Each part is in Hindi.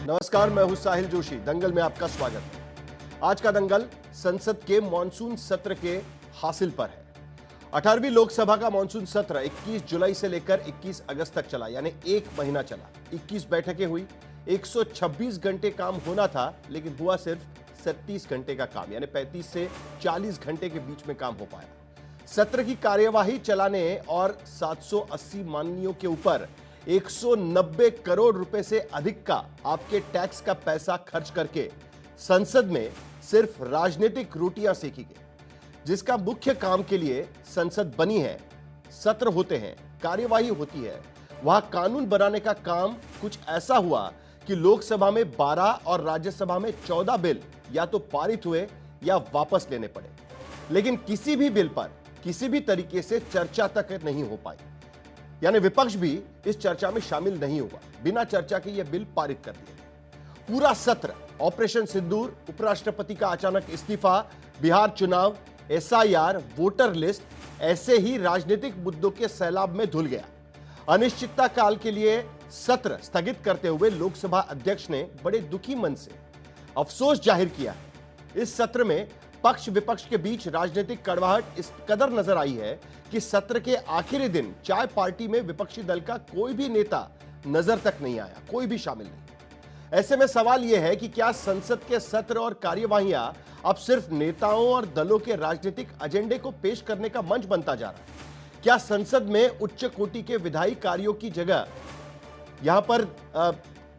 नमस्कार, मैं हूं साहिल जोशी। दंगल में आपका स्वागत है। आज का दंगल संसद के मॉनसून सत्र के हासिल पर है। 18वीं लोकसभा का मॉनसून सत्र 21 जुलाई से लेकर 21 अगस्त तक चला, यानी एक महीना चला। 21 बैठकें हुई, 126 घंटे काम होना था, लेकिन हुआ सिर्फ 37 घंटे का काम, यानी 35 से 40 घंटे के बीच में काम हो पाया। सत्र की कार्यवाही चलाने और 780 माननीयों के ऊपर 190 करोड़ रुपए से अधिक का आपके टैक्स का पैसा खर्च करके संसद में सिर्फ राजनीतिक रोटियां सेकी गई, जिसका मुख्य काम के लिए संसद बनी है। सत्र होते हैं, कार्यवाही होती है, वहां कानून बनाने का काम कुछ ऐसा हुआ कि लोकसभा में 12 और राज्यसभा में 14 बिल या तो पारित हुए या वापस लेने पड़े, लेकिन किसी भी बिल पर किसी भी तरीके से चर्चा तक नहीं हो पाई, यानी विपक्ष भी इस चर्चा में शामिल नहीं हुआ। बिना चर्चा के यह बिल पारित कर दिया गया। पूरा सत्र ऑपरेशन सिंदूर, उपराष्ट्रपति का अचानक इस्तीफा, बिहार चुनाव, एसआईआर, वोटर लिस्ट, ऐसे ही राजनीतिक मुद्दों के सैलाब में धुल गया। अनिश्चितता काल के लिए सत्र स्थगित करते हुए लोकसभा अध्यक्ष ने बड़े दुखी मन से अफसोस जाहिर किया है। इस सत्र में पक्ष विपक्ष के बीच राजनीतिक कड़वाहट इस कदर नजर आई है कि सत्र के आखिरी दिन चाय पार्टी में विपक्षी दल का कोई भी नेता नजर तक नहीं आया, कोई भी शामिल नहीं। ऐसे में सवाल यह है कि क्या संसद के सत्र और कार्यवाहियां अब सिर्फ नेताओं और दलों के राजनीतिक एजेंडे को पेश करने का मंच बनता जा रहा है? क्या संसद में उच्च कोटि के विधायी कार्यों की जगह यहां पर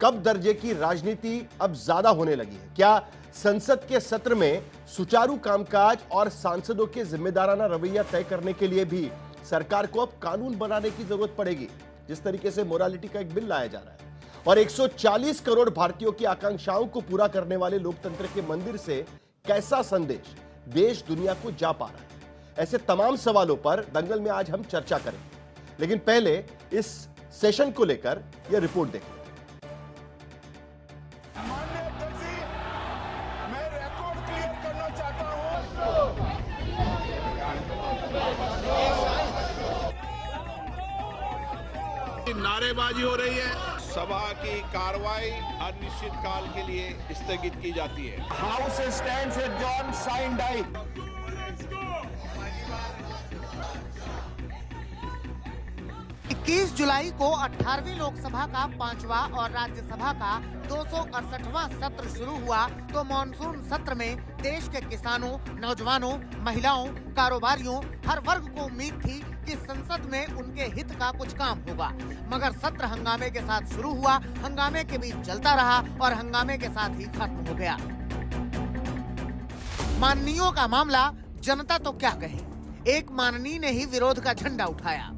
कब दर्जे की राजनीति अब ज्यादा होने लगी है? क्या संसद के सत्र में सुचारू कामकाज और सांसदों के जिम्मेदाराना रवैया तय करने के लिए भी सरकार को अब कानून बनाने की जरूरत पड़ेगी? जिस तरीके से मोरालिटी का एक बिल लाया जा रहा है और 140 करोड़ भारतीयों की आकांक्षाओं को पूरा करने वाले लोकतंत्र के मंदिर से कैसा संदेश देश दुनिया को जा पा रहा है? ऐसे तमाम सवालों पर दंगल में आज हम चर्चा करेंगे, लेकिन पहले इस सेशन को लेकर यह रिपोर्ट देखें। नारेबाजी हो रही है। सभा की कार्रवाई अनिश्चित काल के लिए स्थगित की जाती है। House stands adjourn sine die. 21 जुलाई को 18वीं लोकसभा का 5वां और राज्यसभा का 268वां सत्र शुरू हुआ तो मॉनसून सत्र में देश के किसानों, नौजवानों, महिलाओं, कारोबारियों, हर वर्ग को उम्मीद थी कि संसद में उनके हित का कुछ काम होगा। मगर सत्र हंगामे के साथ शुरू हुआ, हंगामे के बीच चलता रहा और हंगामे के साथ ही खत्म हो गया। माननीयों का मामला जनता तो क्या कहे। एक माननीय ने ही विरोध का झंडा उठाया।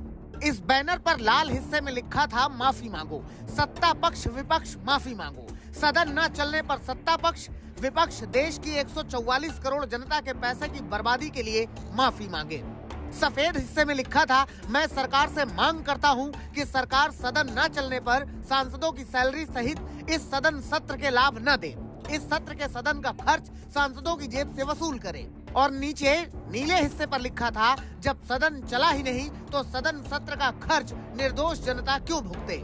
इस बैनर पर लाल हिस्से में लिखा था माफी मांगो, सत्ता पक्ष विपक्ष माफी मांगो। सदन न चलने पर सत्ता पक्ष विपक्ष देश की 144 करोड़ जनता के पैसे की बर्बादी के लिए माफी मांगे। सफेद हिस्से में लिखा था, मैं सरकार से मांग करता हूं कि सरकार सदन न चलने पर सांसदों की सैलरी सहित इस सदन सत्र के लाभ न दे। इस सत्र के सदन का खर्च सांसदों की जेब से वसूल करे। और नीचे नीले हिस्से पर लिखा था, जब सदन चला ही नहीं तो सदन सत्र का खर्च निर्दोष जनता क्यों भुगते।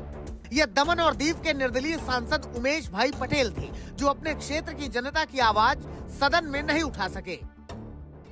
ये दमन और दीव के निर्दलीय सांसद उमेश भाई पटेल थे, जो अपने क्षेत्र की जनता की आवाज सदन में नहीं उठा सके।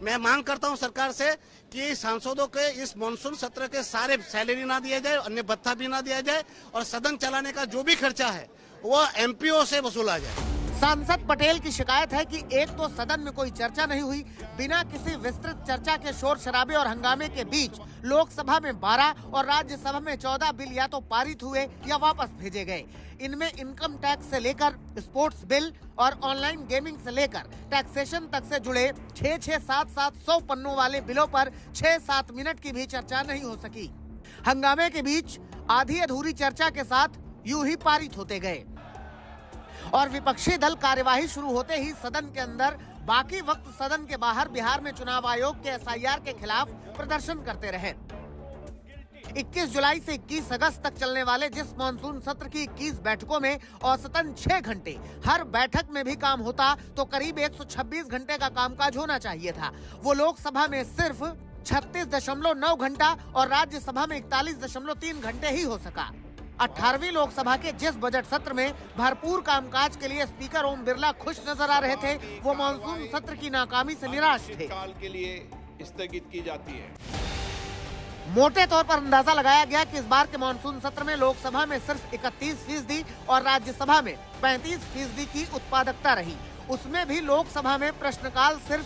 मैं मांग करता हूं सरकार से कि सांसदों के इस मॉनसून सत्र के सारे सैलरी ना दिया जाए, अन्य भत्ता भी ना दिया जाए और सदन चलाने का जो भी खर्चा है वो एमपीओ से वसूला जाए। सांसद पटेल की शिकायत है कि एक तो सदन में कोई चर्चा नहीं हुई, बिना किसी विस्तृत चर्चा के शोर शराबे और हंगामे के बीच लोकसभा में 12 और राज्यसभा में 14 बिल या तो पारित हुए या वापस भेजे गए। इनमें इनकम टैक्स से लेकर स्पोर्ट्स बिल और ऑनलाइन गेमिंग से लेकर टैक्सेशन तक से जुड़े 6-6, 7-7, 100 पन्नों वाले बिलों पर 6-7 मिनट की भी चर्चा नहीं हो सकी। हंगामे के बीच आधी अधूरी चर्चा के साथ यूं ही पारित होते गए और विपक्षी दल कार्यवाही शुरू होते ही सदन के अंदर, बाकी वक्त सदन के बाहर बिहार में चुनाव आयोग के एसआईआर के खिलाफ प्रदर्शन करते रहे। 21 जुलाई से 21 अगस्त तक चलने वाले जिस मानसून सत्र की 21 बैठकों में औसतन 6 घंटे हर बैठक में भी काम होता तो करीब 126 घंटे का कामकाज होना चाहिए था। वो लोकसभा में सिर्फ 36.9 घंटा और राज्यसभा में 41.3 घंटे ही हो सका। 18वीं लोकसभा के जिस बजट सत्र में भरपूर कामकाज के लिए स्पीकर ओम बिरला खुश नजर आ रहे थे, वो मानसून सत्र की नाकामी से निराश थे। काल के लिए स्थगित की जाती है। मोटे तौर पर अंदाजा लगाया गया कि इस बार के मानसून सत्र में लोकसभा में सिर्फ 31% और राज्यसभा में 35% की उत्पादकता रही। उसमें भी लोकसभा में प्रश्नकाल सिर्फ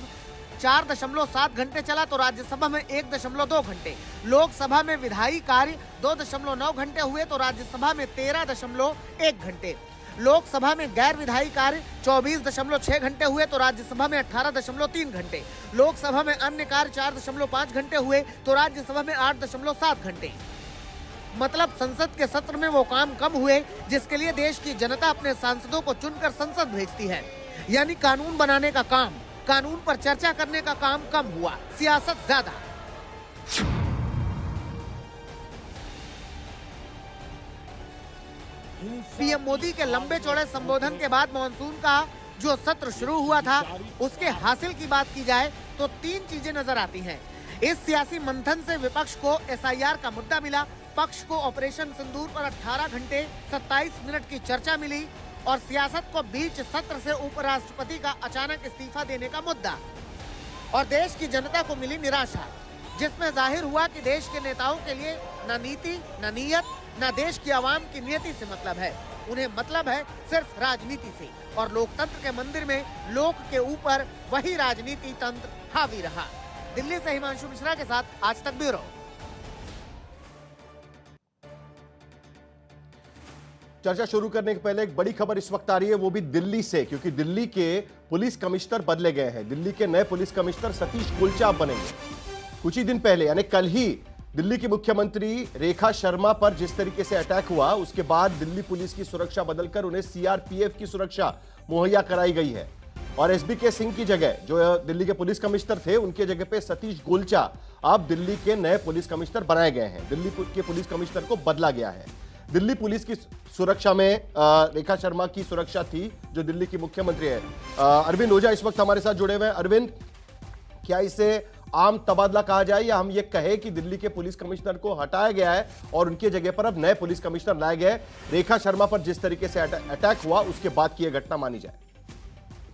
4.7 घंटे चला तो राज्यसभा में 1.2 घंटे। लोकसभा में विधायी कार्य 2.9 घंटे हुए तो राज्यसभा में 13.1 घंटे। लोकसभा में गैर विधायी कार्य 24.6 घंटे हुए तो राज्यसभा में 18.3 घंटे। लोकसभा में अन्य कार्य 4.5 घंटे हुए तो राज्यसभा में 8.7 घंटे। मतलब संसद के सत्र में वो काम कम हुए जिसके लिए देश की जनता अपने सांसदों को चुनकर संसद भेजती है। यानी कानून बनाने का काम, कानून पर चर्चा करने का काम कम हुआ, सियासत ज्यादा। पीएम मोदी के लंबे चौड़े संबोधन के बाद मानसून का जो सत्र शुरू हुआ था उसके हासिल की बात की जाए तो 3 चीजें नजर आती हैं। इस सियासी मंथन से विपक्ष को एसआईआर का मुद्दा मिला, पक्ष को ऑपरेशन सिंदूर पर 18 घंटे 27 मिनट की चर्चा मिली और सियासत को बीच सत्र से उपराष्ट्रपति का अचानक इस्तीफा देने का मुद्दा। और देश की जनता को मिली निराशा, जिसमें जाहिर हुआ कि देश के नेताओं के लिए न नीति, न नीयत, न देश की आवाम की नियति से मतलब है। उन्हें मतलब है सिर्फ राजनीति से, और लोकतंत्र के मंदिर में लोक के ऊपर वही राजनीति तंत्र हावी रहा। दिल्ली से हिमांशु मिश्रा के साथ आज तक ब्यूरो। चर्चा शुरू करने के पहले एक बड़ी खबर इस वक्त आ रही है, वो भी दिल्ली से, क्योंकि दिल्ली के पुलिस कमिश्नर बदले गए हैं। दिल्ली के नए पुलिस कमिश्नर सतीश गोलचा बनेंगे। कुछ ही दिन पहले यानी कल ही दिल्ली की मुख्यमंत्री रेखा शर्मा पर जिस तरीके से अटैक हुआ, उसके बाद दिल्ली पुलिस की सुरक्षा बदलकर उन्हें सीआरपीएफ की सुरक्षा मुहैया कराई गई है। और एसबीके सिंह की जगह, जो दिल्ली के पुलिस कमिश्नर थे, उनके जगह पे सतीश गोलचा अब दिल्ली के नए पुलिस कमिश्नर बनाए गए हैं। दिल्ली के पुलिस कमिश्नर को बदला गया है। दिल्ली पुलिस की सुरक्षा में रेखा शर्मा की सुरक्षा थी, जो दिल्ली की मुख्यमंत्री है। अरविंद ओझा इस वक्त हमारे साथ जुड़े हुए हैं। अरविंद, क्या इसे आम तबादला कहा जाए या हम ये कहें कि दिल्ली के पुलिस कमिश्नर को हटाया गया है और उनके जगह पर अब नए पुलिस कमिश्नर लाए गए? रेखा शर्मा पर जिस तरीके से अटैक हुआ उसके बाद की यह घटना मानी जाए।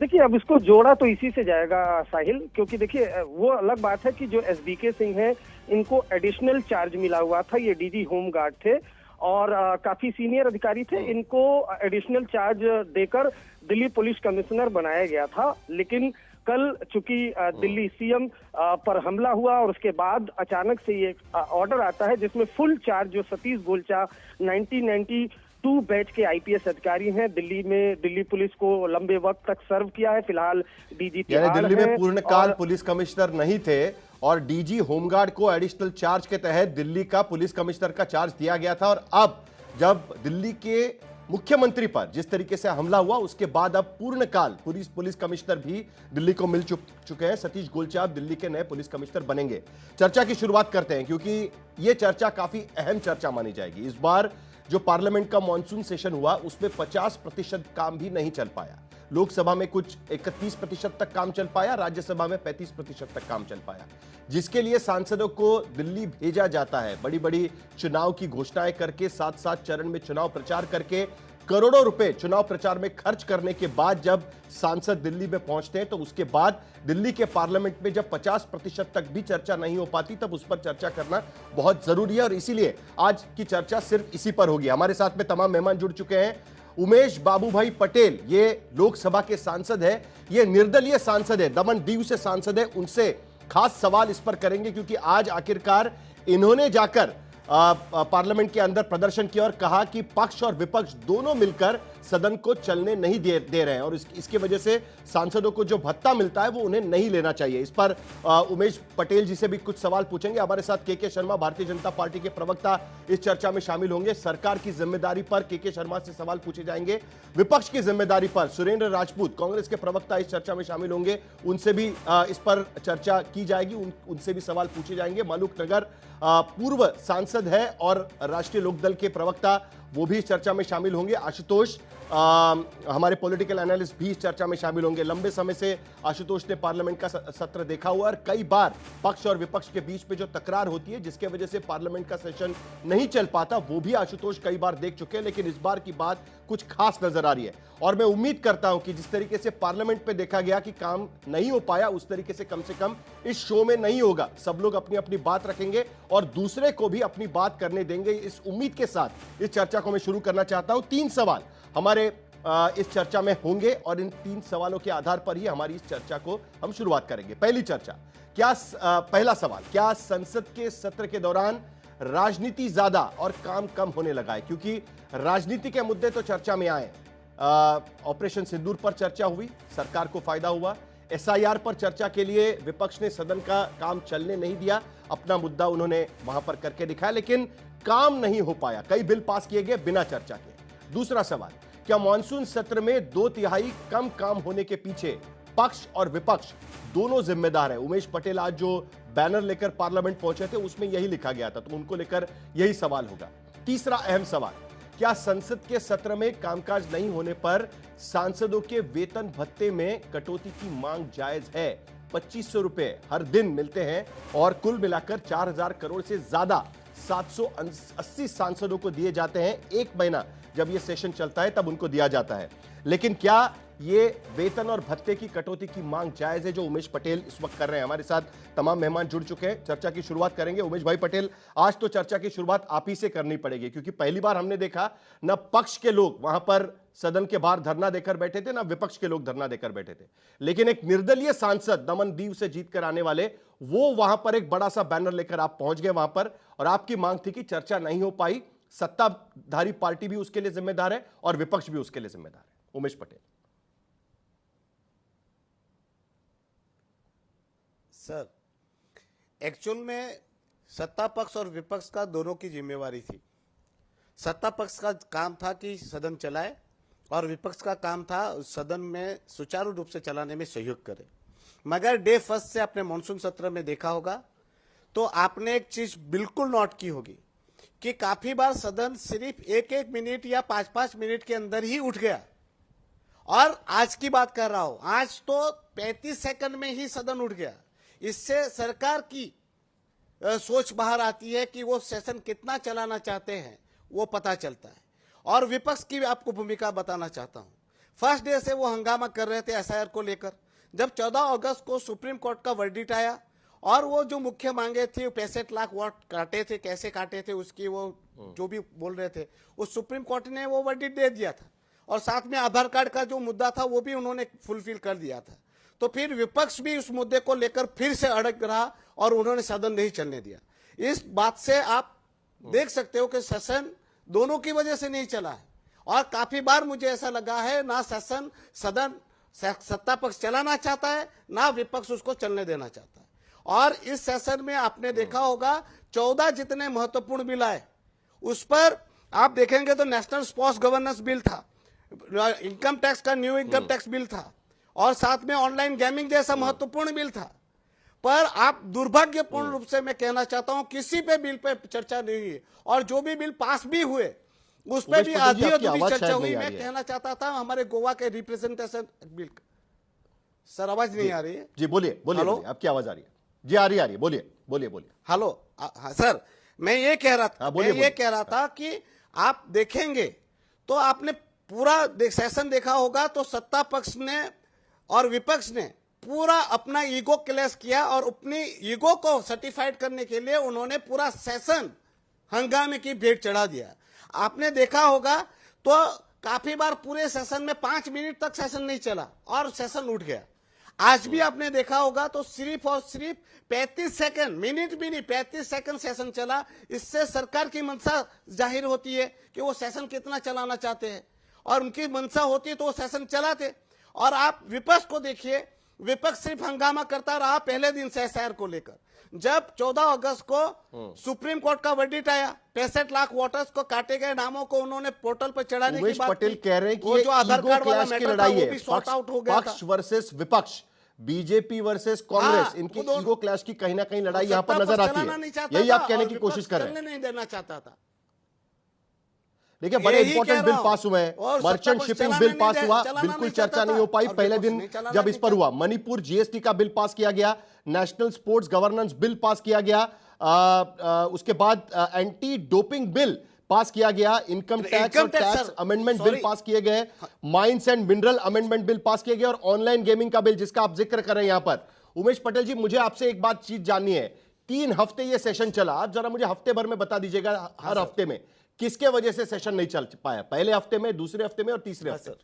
देखिए, अब इसको जोड़ा तो इसी से जाएगा साहिल, क्योंकि देखिए वो अलग बात है कि जो एसबीके सिंह है, इनको एडिशनल चार्ज मिला हुआ था। ये डीजी होम गार्ड थे और काफी सीनियर अधिकारी थे। इनको एडिशनल चार्ज देकर दिल्ली पुलिस कमिश्नर बनाया गया था। लेकिन कल चूंकि दिल्ली सीएम पर हमला हुआ और उसके बाद अचानक से ये ऑर्डर आता है जिसमें फुल चार्ज जो सतीश गोलचा 1992 बैच के आईपीएस अधिकारी हैं, दिल्ली में दिल्ली पुलिस को लंबे वक्त तक सर्व किया है। फिलहाल डीजी दिल्ली में पूर्णकाल पुलिस कमिश्नर नहीं थे और डीजी होमगार्ड को एडिशनल चार्ज के तहत दिल्ली का पुलिस कमिश्नर का चार्ज दिया गया था। और अब जब दिल्ली के मुख्यमंत्री पर जिस तरीके से हमला हुआ, उसके बाद अब पूर्णकाल पुलिस कमिश्नर भी दिल्ली को मिल चुके हैं। सतीश गोलचा अब दिल्ली के नए पुलिस कमिश्नर बनेंगे। चर्चा की शुरुआत करते हैं, क्योंकि यह चर्चा काफी अहम चर्चा मानी जाएगी। इस बार जो पार्लियामेंट का मॉनसून सेशन हुआ, उसमें 50% काम भी नहीं चल पाया। लोकसभा में कुछ 31% तक काम चल पाया, राज्यसभा में 35% तक काम चल पाया, जिसके लिए सांसदों को दिल्ली भेजा जाता है। बड़ी बड़ी चुनाव की घोषणाएं करके, 7 चरण में चुनाव प्रचार करके, करोड़ों रुपए चुनाव प्रचार में खर्च करने के बाद जब सांसद दिल्ली में पहुंचते हैं, तो उसके बाद दिल्ली के पार्लियामेंट में जब 50% तक भी चर्चा नहीं हो पाती, तब उस पर चर्चा करना बहुत जरूरी है। और इसीलिए आज की चर्चा सिर्फ इसी पर होगी। हमारे साथ में तमाम मेहमान जुड़ चुके हैं। उमेश बाबूभाई पटेल, ये लोकसभा के सांसद है, ये निर्दलीय सांसद है, दमन दीव से सांसद है। उनसे खास सवाल इस पर करेंगे, क्योंकि आज आखिरकार इन्होंने जाकर पार्लियामेंट के अंदर प्रदर्शन किया और कहा कि पक्ष और विपक्ष दोनों मिलकर सदन को चलने नहीं दे रहे हैं और इसकी वजह से सांसदों को जो भत्ता मिलता है वो उन्हें नहीं लेना चाहिए। इस पर उमेश पटेल जी से भी कुछ सवाल पूछेंगे। हमारे साथ के शर्मा, भारतीय जनता पार्टी के प्रवक्ता, इस चर्चा में शामिल होंगे। सरकार की जिम्मेदारी पर के शर्मा से सवाल पूछे जाएंगे। विपक्ष की जिम्मेदारी पर सुरेंद्र राजपूत, कांग्रेस के प्रवक्ता, इस चर्चा में शामिल होंगे। उनसे भी इस पर चर्चा की जाएगी, उनसे भी सवाल पूछे जाएंगे। मालूक नगर पूर्व सांसद है और राष्ट्रीय लोकदल के प्रवक्ता, वो भी इस चर्चा में शामिल होंगे। आशुतोष हमारे पॉलिटिकल एनालिस्ट भी इस चर्चा में शामिल होंगे। लंबे समय से आशुतोष ने पार्लियामेंट का सत्र देखा हुआ और कई बार पक्ष और विपक्ष के बीच में जो तकरार होती है जिसके वजह से पार्लियामेंट का सेशन नहीं चल पाता, वो भी आशुतोष कई बार देख चुके हैं। लेकिन इस बार की बात कुछ खास नजर आ रही है और मैं उम्मीद करता हूं कि जिस तरीके से पार्लियामेंट पे देखा गया कि काम नहीं हो पाया, उस तरीके से कम इस शो में नहीं होगा। सब लोग अपनी अपनी बात रखेंगे और दूसरे को भी अपनी बात करने देंगे। इस उम्मीद के साथ इस चर्चा को मैं शुरू करना चाहता हूं। 3 सवाल हमारे इस चर्चा में होंगे और इन 3 सवालों के आधार पर ही हमारी इस चर्चा को हम शुरुआत करेंगे। पहली चर्चा, पहला सवाल, क्या संसद के सत्र के दौरान राजनीति ज्यादा और काम कम होने लगा है? क्योंकि राजनीति के मुद्दे तो चर्चा में आए। ऑपरेशन सिंदूर पर चर्चा हुई, सरकार को फायदा हुआ। एसआईआर पर चर्चा के लिए विपक्ष ने सदन का काम चलने नहीं दिया, अपना मुद्दा उन्होंने वहां पर करके दिखाया, लेकिन काम नहीं हो पाया। कई बिल पास किए गए बिना चर्चा के। दूसरा सवाल, क्या मॉनसून सत्र में 2/3 कम काम होने के पीछे पक्ष और विपक्ष दोनों जिम्मेदार हैं? उमेश पटेल आज जो बैनर लेकर पार्लियामेंट पहुंचे थे उसमें यही लिखा गया था, तो उनको लेकर यही सवाल होगा। तीसरा अहम सवाल, क्या संसद के सत्र में कामकाज नहीं होने पर सांसदों के वेतन भत्ते में कटौती की मांग जायज है? 2500 रुपए हर दिन मिलते हैं और कुल मिलाकर 4000 करोड़ से ज्यादा 780 सांसदों को दिए जाते हैं। एक महीना जब यह सेशन चलता है तब उनको दिया जाता है। लेकिन क्या ये वेतन और भत्ते की कटौती की मांग जायज है, जो उमेश पटेल इस वक्त कर रहे हैं? हमारे साथ तमाम मेहमान जुड़ चुके हैं, चर्चा की शुरुआत करेंगे। उमेश भाई पटेल, आज तो चर्चा की शुरुआत आप ही से करनी पड़ेगी, क्योंकि पहली बार हमने देखा न पक्ष के लोग वहां पर सदन के बाहर धरना देकर बैठे थे, ना विपक्ष के लोग धरना देकर बैठे थे, लेकिन एक निर्दलीय सांसद दमन दीव से जीतकर आने वाले वो वहां पर एक बड़ा सा बैनर लेकर आप पहुंच गए वहां पर, और आपकी मांग थी कि चर्चा नहीं हो पाई। सत्ताधारी पार्टी भी उसके लिए जिम्मेदार है और विपक्ष भी उसके लिए जिम्मेदार है। उमेश पटेल सर, एक्चुअल में सत्ता पक्ष और विपक्ष का दोनों की जिम्मेवारी थी। सत्ता पक्ष का काम था कि सदन चलाए और विपक्ष का काम था सदन में सुचारू रूप से चलाने में सहयोग करे। मगर डे फर्स्ट से आपने मॉनसून सत्र में देखा होगा तो आपने एक चीज बिल्कुल नोट की होगी कि काफी बार सदन सिर्फ 1-1 मिनट या 5-5 मिनट के अंदर ही उठ गया। और आज की बात कर रहा हूं, आज तो 35 सेकंड में ही सदन उठ गया। इससे सरकार की सोच बाहर आती है कि वो सेशन कितना चलाना चाहते हैं, वो पता चलता है। और विपक्ष की आपको भूमिका बताना चाहता हूं। फर्स्ट डे से वो हंगामा कर रहे थे एसआईआर को लेकर। जब 14 अगस्त को सुप्रीम कोर्ट का वर्डिक्ट आया और वो जो मुख्य मांगे थी 65 लाख वोट काटे थे, कैसे काटे थे उसकी वो जो भी बोल रहे थे, उस सुप्रीम कोर्ट ने वो वर्डिक्ट दे दिया था। और साथ में आधार कार्ड का जो मुद्दा था वो भी उन्होंने फुलफिल कर दिया था। तो फिर विपक्ष भी उस मुद्दे को लेकर फिर से अड़ग रहा और उन्होंने सदन नहीं चलने दिया। इस बात से आप देख सकते हो कि सेशन दोनों की वजह से नहीं चला है। और काफी बार मुझे ऐसा लगा है ना सेशन सदन सत्ता पक्ष चलाना चाहता है, ना विपक्ष उसको चलने देना चाहता है। और इस सेशन में आपने देखा होगा 14 जितने महत्वपूर्ण बिल आए, उस पर आप देखेंगे तो नेशनल स्पोर्ट्स गवर्नेंस बिल था, इनकम टैक्स का न्यू इनकम टैक्स बिल था, और साथ में ऑनलाइन गेमिंग जैसा महत्वपूर्ण बिल था। पर आप दुर्भाग्यपूर्ण रूप से मैं कहना चाहता हूं किसी पे बिल पे चर्चा नहीं हुई। और जो भी बिल पास भी हुए उस पर भी आधी अधूरी चर्चा हुई। मैं कहना चाहता था हमारे गोवा के रिप्रेजेंटेशन बिल। सर आवाज नहीं आ रही है? जी बोलिए बोलिए, आपकी आवाज आ रही है? जी आ रही है, बोलिए। हेलो सर, मैं ये कह रहा था कि आप देखेंगे तो आपने पूरा सेशन देखा होगा तो सत्ता पक्ष ने और विपक्ष ने पूरा अपना ईगो क्लैश किया और अपनी ईगो को सर्टिफाइड करने के लिए उन्होंने पूरा सेशन हंगामे की भेंट चढ़ा दिया। आपने देखा होगा तो काफी बार पूरे सेशन में 5 मिनट तक सेशन नहीं चला और सेशन उठ गया। आज भी आपने देखा होगा तो सिर्फ और सिर्फ 35 सेकंड, मिनट भी नहीं 35 सेकंड सेशन चला। इससे सरकार की मंशा जाहिर होती है कि वो सेशन कितना चलाना चाहते हैं, और उनकी मंशा होती है तो वो सेशन चलाते। और आप विपक्ष को देखिए, विपक्ष सिर्फ हंगामा करता रहा पहले दिन से एसआईआर को लेकर। जब 14 अगस्त को सुप्रीम कोर्ट का वर्डिक्ट आया, 65 लाख वोटर्स को काटे गए नामों को उन्होंने पोर्टल पर चढ़ाने की बात पटेल कह रहे हैं कि वो जो आधार कार्ड वाला की मैटर था लड़ाई वो है, भी सॉर्ट आउट हो गया था। पक्ष वर्सेस विपक्ष, बीजेपी वर्सेस कांग्रेस, इनकी ईगो क्लैश की कहीं ना कहीं लड़ाई यहां पर नजर आती है। यही आप कहने की कोशिश कर रहे हैं? नहीं देना चाहता था। देखिए बड़े यही इंपॉर्टेंट कह बिल रहा पास हुए हैं, और मर्चेंट सत्ता पक्ष शिपिंग चलाने बिल नहीं पास दे- हुआ, चलाना बिल्कुल नहीं चर्चा चाहता नहीं हो था, पाई और पहले विपक्ष दिन नहीं चलाना जब इस नहीं पर चाहता। हुआ। मणिपुर जीएसटी का बिल पास किया गया, national sports governance bill pass किया गया, उसके बाद एंटी डोपिंग बिल पास किया गया, इनकम टैक्स और tax sir, amendment bill sorry। पास किए गए, mines and mineral amendment bill pass किए गए, और ऑनलाइन गेमिंग का बिल जिसका आप जिक्र कर रहे हैं यहां पर। उमेश पटेल जी, मुझे आपसे एक बात चीज जाननी है, 3 हफ्ते ये सेशन चला, आप जरा मुझे हफ्ते भर में बता दीजिएगा हर हफ्ते में किसके वजह से सेशन नहीं चल पाया, पहले हफ्ते में, दूसरे हफ्ते में और तीसरे हफ्ते में?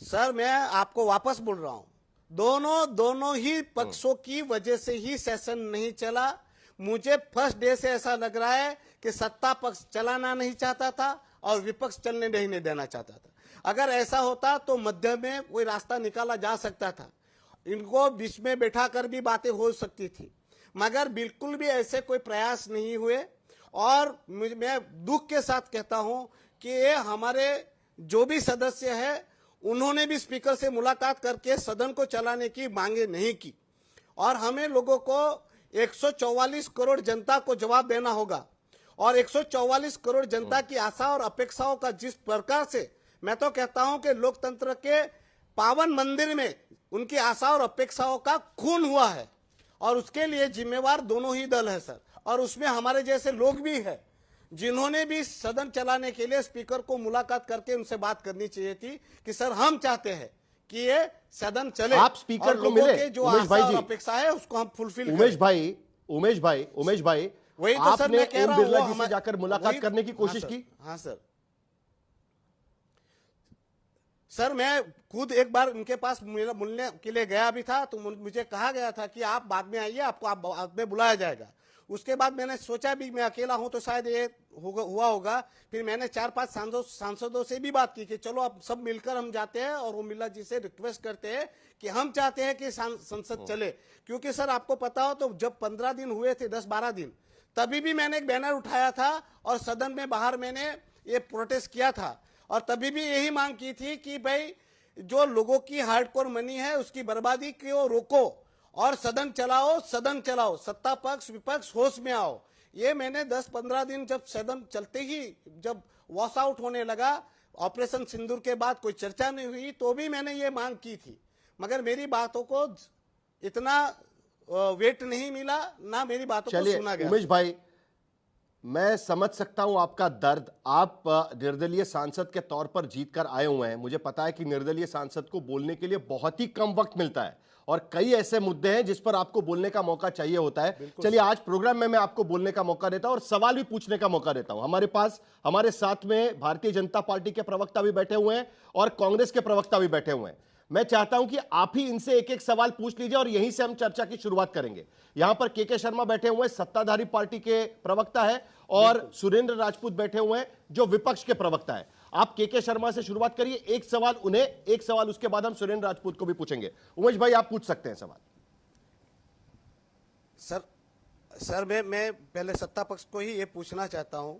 सर मैं आपको वापस बोल रहा हूं, दोनों ही पक्षों की वजह से ही सेशन नहीं चला। मुझे फर्स्ट डे से ऐसा लग रहा है कि सत्ता पक्ष चलाना नहीं चाहता था और विपक्ष चलने नहीं देना चाहता था। अगर ऐसा होता तो मध्य में कोई रास्ता निकाला जा सकता था, इनको बीच में बैठा कर भी बातें हो सकती थी, मगर बिल्कुल भी ऐसे कोई प्रयास नहीं हुए। और मैं दुख के साथ कहता हूं कि ये हमारे जो भी सदस्य है उन्होंने भी स्पीकर से मुलाकात करके सदन को चलाने की मांगे नहीं की। और हमें लोगों को 144 करोड़ जनता को जवाब देना होगा, और 144 करोड़ जनता की आशा और अपेक्षाओं का जिस प्रकार से, मैं तो कहता हूं कि लोकतंत्र के पावन मंदिर में उनकी आशा और अपेक्षाओं का खून हुआ है, और उसके लिए जिम्मेवार दोनों ही दल है सर। और उसमें हमारे जैसे लोग भी हैं जिन्होंने भी सदन चलाने के लिए स्पीकर को मुलाकात करके उनसे बात करनी चाहिए थी कि सर हम चाहते हैं कि ये सदन चले। आप स्पीकर और को लोगों मिले, के जो उमेश भाई आशा और जी। अपेक्षा है उसको हम फुलफिल उमेश भाई वही तो सर आपने मैं कह ओम रहा हूं, बिरला वो जी से हमारे- जाकर मुलाकात वही- करने की कोशिश हाँ सर, की? हाँ सर मैं खुद एक बार उनके पास मिलने के लिए गया भी था, तो मुझे कहा गया था कि आप बाद में आइए, आपको आप बाद में बुलाया जाएगा। उसके बाद मैंने सोचा भी मैं अकेला हूं तो शायद ये हुआ होगा। फिर मैंने 4-5 सांसदों से भी बात की कि चलो अब सब मिलकर हम जाते हैं, और ओम बिरला जी से रिक्वेस्ट करते हैं कि हम चाहते हैं कि संसद चले। क्योंकि सर आपको पता हो तो जब 15 दिन हुए थे, 10-12 दिन, तभी भी मैंने एक बैनर उठाया था और सदन में बाहर मैंने ये प्रोटेस्ट किया था, और तभी भी यही मांग की थी कि भाई जो लोगों की हार्डकोर मनी है उसकी बर्बादी को रोको और सदन चलाओ, सत्ता पक्ष विपक्ष होश में आओ। ये मैंने 10-15 दिन जब सदन चलते ही जब वॉश आउट होने लगा, ऑपरेशन सिंदूर के बाद कोई चर्चा नहीं हुई, तो भी मैंने ये मांग की थी, मगर मेरी बातों को इतना वेट नहीं मिला, ना मेरी बातों को सुना गया। उमेश भाई, मैं समझ सकता हूं आपका दर्द। आप निर्दलीय सांसद के तौर पर जीत कर आए हुए हैं। मुझे पता है कि निर्दलीय सांसद को बोलने के लिए बहुत ही कम वक्त मिलता है, और कई ऐसे मुद्दे हैं जिस पर आपको बोलने का मौका चाहिए होता है। चलिए, आज प्रोग्राम में मैं आपको बोलने का मौका देता हूं और सवाल भी पूछने का मौका देता हूं। हमारे साथ में भारतीय जनता पार्टी के प्रवक्ता भी बैठे हुए हैं और कांग्रेस के प्रवक्ता भी बैठे हुए हैं। मैं चाहता हूं कि आप ही इनसे एक एक सवाल पूछ लीजिए और यहीं से हम चर्चा की शुरुआत करेंगे। यहां पर के शर्मा बैठे हुए हैं, सत्ताधारी पार्टी के प्रवक्ता है, और सुरेंद्र राजपूत बैठे हुए हैं जो विपक्ष के प्रवक्ता है। आप के शर्मा से शुरुआत करिए, एक सवाल उन्हें, एक सवाल उसके बाद हम सुरेंद्र राजपूत को भी पूछेंगे। उमेश भाई, आप पूछ सकते हैं सवाल। सर मैं पहले सत्ता पक्ष को ही ये पूछना चाहता हूं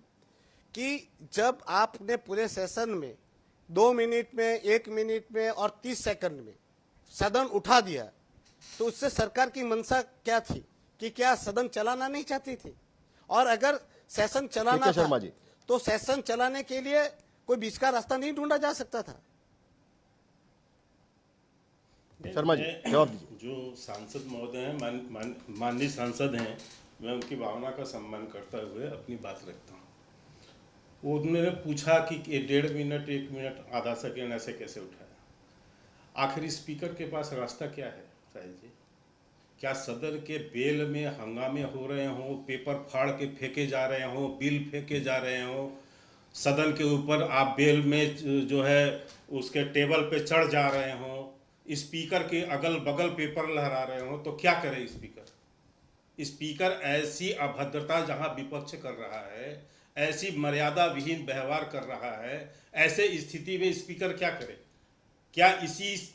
कि जब आपने पूरे सेशन में 2 मिनट में, 1 मिनट में और 30 सेकंड में सदन उठा दिया, तो उससे सरकार की मंशा क्या थी? कि क्या सदन चलाना नहीं चाहती थी? और अगर सेशन चलाना था तो सेशन चलाने के लिए कोई बीच का रास्ता नहीं ढूंढा जा सकता था? शर्मा जी, जवाब दीजिए। जो सांसद महोदय हैं, माननीय सांसद हैं, मैं उनकी भावना का सम्मान करता हुए अपनी बात रखता हूँ। उन्होंने पूछा कि 1.5 मिनट, 1 मिनट, आधा सेकेंड ऐसे कैसे उठाया। आखिर स्पीकर के पास रास्ता क्या है साहिल जी? क्या सदन के बेल में हंगामे हो रहे हों, पेपर फाड़ के फेंके जा रहे हों, बिल फेंके जा रहे हों, सदन के ऊपर आप बेल में जो है उसके टेबल पे चढ़ जा रहे हों, स्पीकर के अगल बगल पेपर लहरा रहे हों, तो क्या करे स्पीकर? ऐसी अभद्रता जहां विपक्ष कर रहा है, ऐसी मर्यादा विहीन व्यवहार कर रहा है, ऐसे स्थिति में स्पीकर क्या करे? क्या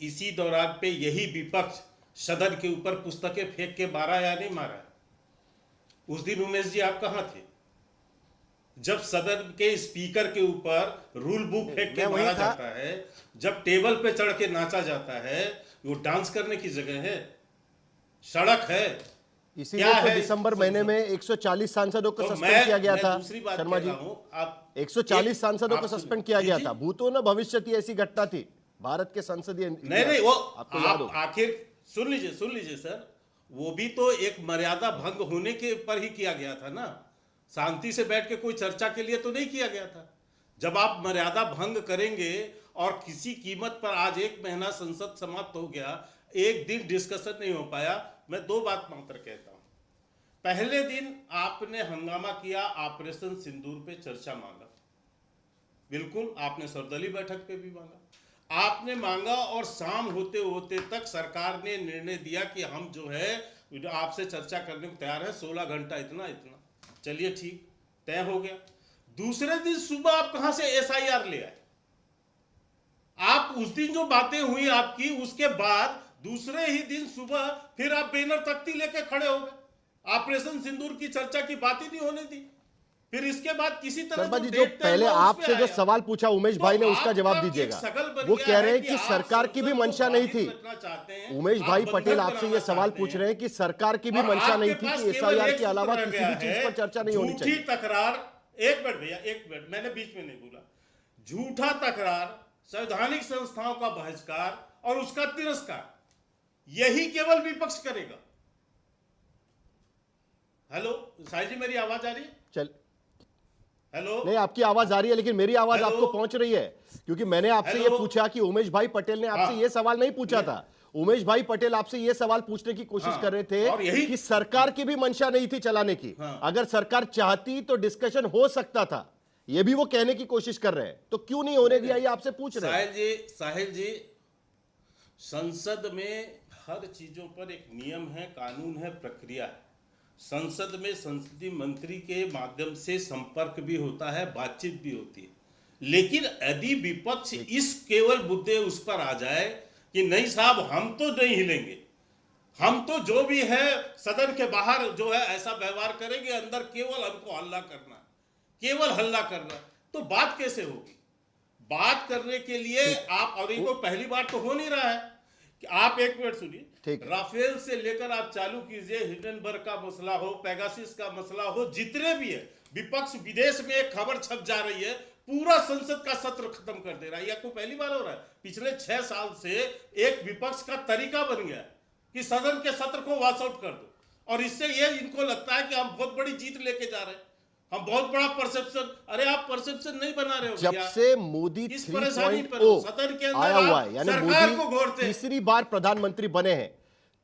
इसी दौरान पे यही विपक्ष सदन के ऊपर पुस्तकें फेंक के मारा या नहीं मारा? उस दिन उमेश जी आप कहां थे जब सदन के स्पीकर के ऊपर रूल बुक फेंक के मारा जाता है, जब टेबल पे चढ़ के नाचा जाता है? वो डांस करने की जगह है? सड़क है, इसीलिए तो दिसंबर महीने में 140 सांसदों को सस्पेंड किया गया था। शर्मा जी, 140 सांसदों को सस्पेंड किया गया था। भूतो न भविष्यति ऐसी घटना थी भारत के संसदीय। नहीं, वो आपको याद हो। आखिर सुन लीजिए सर, वो भी तो एक मर्यादा भंग होने के पर ही किया गया था ना, शांति से बैठ के कोई चर्चा के लिए तो नहीं किया गया था। जब आप मर्यादा भंग करेंगे और किसी कीमत पर आज 1 महीना संसद समाप्त हो गया, एक दिन डिस्कशन नहीं हो पाया। मैं 2 बात मात्र कहता हूं। पहले दिन आपने हंगामा किया, ऑपरेशन सिंदूर पे चर्चा मांगा, बिल्कुल आपने सर्वदलीय बैठक पे भी मांगा, आपने मांगा और शाम होते होते तक सरकार ने निर्णय दिया कि हम जो है आपसे चर्चा करने को तैयार है, 16 घंटा इतना, चलिए ठीक, तय हो गया। दूसरे दिन सुबह आप कहां से SIR ले आए? आप उस दिन जो बातें हुई आपकी, उसके बाद दूसरे ही दिन सुबह फिर आप बैनर तख्ती लेके खड़े हो गए। ऑपरेशन सिंदूर की चर्चा की बात ही नहीं होने दी। फिर इसके बाद किसी तरह जो पहले आपसे जो सवाल पूछा उमेश भाई ने, उसका जवाब दीजिएगा। वो कह रहे हैं कि सरकार की भी मंशा नहीं थी। उमेश भाई पटेल आपसे ये सवाल पूछ रहे हैं कि सरकार की भी मंशा नहीं थी कि SIR के अलावा किसी भी चीज पर चर्चा नहीं होनी चाहिए। तकरार, एक मिनट भैया, एक मिनट, मैंने बीच में नहीं बोला। झूठा तकरार, संवैधानिक संस्थाओं का बहिष्कार और उसका तिरस्कार, यही केवल विपक्ष करेगा। हेलो साई जी, मेरी आवाज आ रही है? चल, हेलो, नहीं आपकी आवाज आ रही है, लेकिन मेरी आवाज आपको पहुंच रही है, क्योंकि मैंने आपसे ये पूछा कि उमेश भाई पटेल ने आपसे ये सवाल नहीं पूछा था। उमेश भाई पटेल आपसे ये सवाल पूछने की कोशिश कर रहे थे कि सरकार की भी मंशा नहीं थी चलाने की, अगर सरकार चाहती तो डिस्कशन हो सकता था, ये भी वो कहने की कोशिश कर रहे हैं, तो क्यों नहीं होने दिया, ये आपसे पूछ रहे हैं। साहिल जी, संसद में हर चीजों पर एक नियम है, कानून है, प्रक्रिया है। संसद में संसदीय मंत्री के माध्यम से संपर्क भी होता है, बातचीत भी होती है, लेकिन यदि विपक्ष इस केवल मुद्दे उस पर आ जाए कि नहीं साहब हम तो नहीं हिलेंगे, हम तो जो भी है सदन के बाहर जो है ऐसा व्यवहार करेंगे, अंदर केवल हमको हल्ला करना, केवल हल्ला करना, तो बात कैसे होगी? बात करने के लिए आप, और इनको पहली बार तो हो नहीं रहा है कि आप, एक मिनट सुनिए, राफेल से लेकर आप चालू कीजिए, हिंडनबर्ग का मसला हो, पेगासिस का मसला हो, जितने भी है, विपक्ष विदेश में एक खबर छप जा रही है, पूरा संसद का सत्र खत्म कर दे रहा है। यह आपको पहली बार हो रहा है? पिछले 6 साल से एक विपक्ष का तरीका बन गया कि सदन के सत्र को वॉश आउट कर दो, और इससे ये इनको लगता है कि हम बहुत बड़ी जीत लेके जा रहे हैं, हम बहुत बड़ा परसेप्शन। अरे आप परसेप्शन नहीं बना रहे हो। जब से मोदी 3.0 सदन के अंदर आया हुआ है, यानी मोदी तीसरी बार प्रधानमंत्री बने हैं,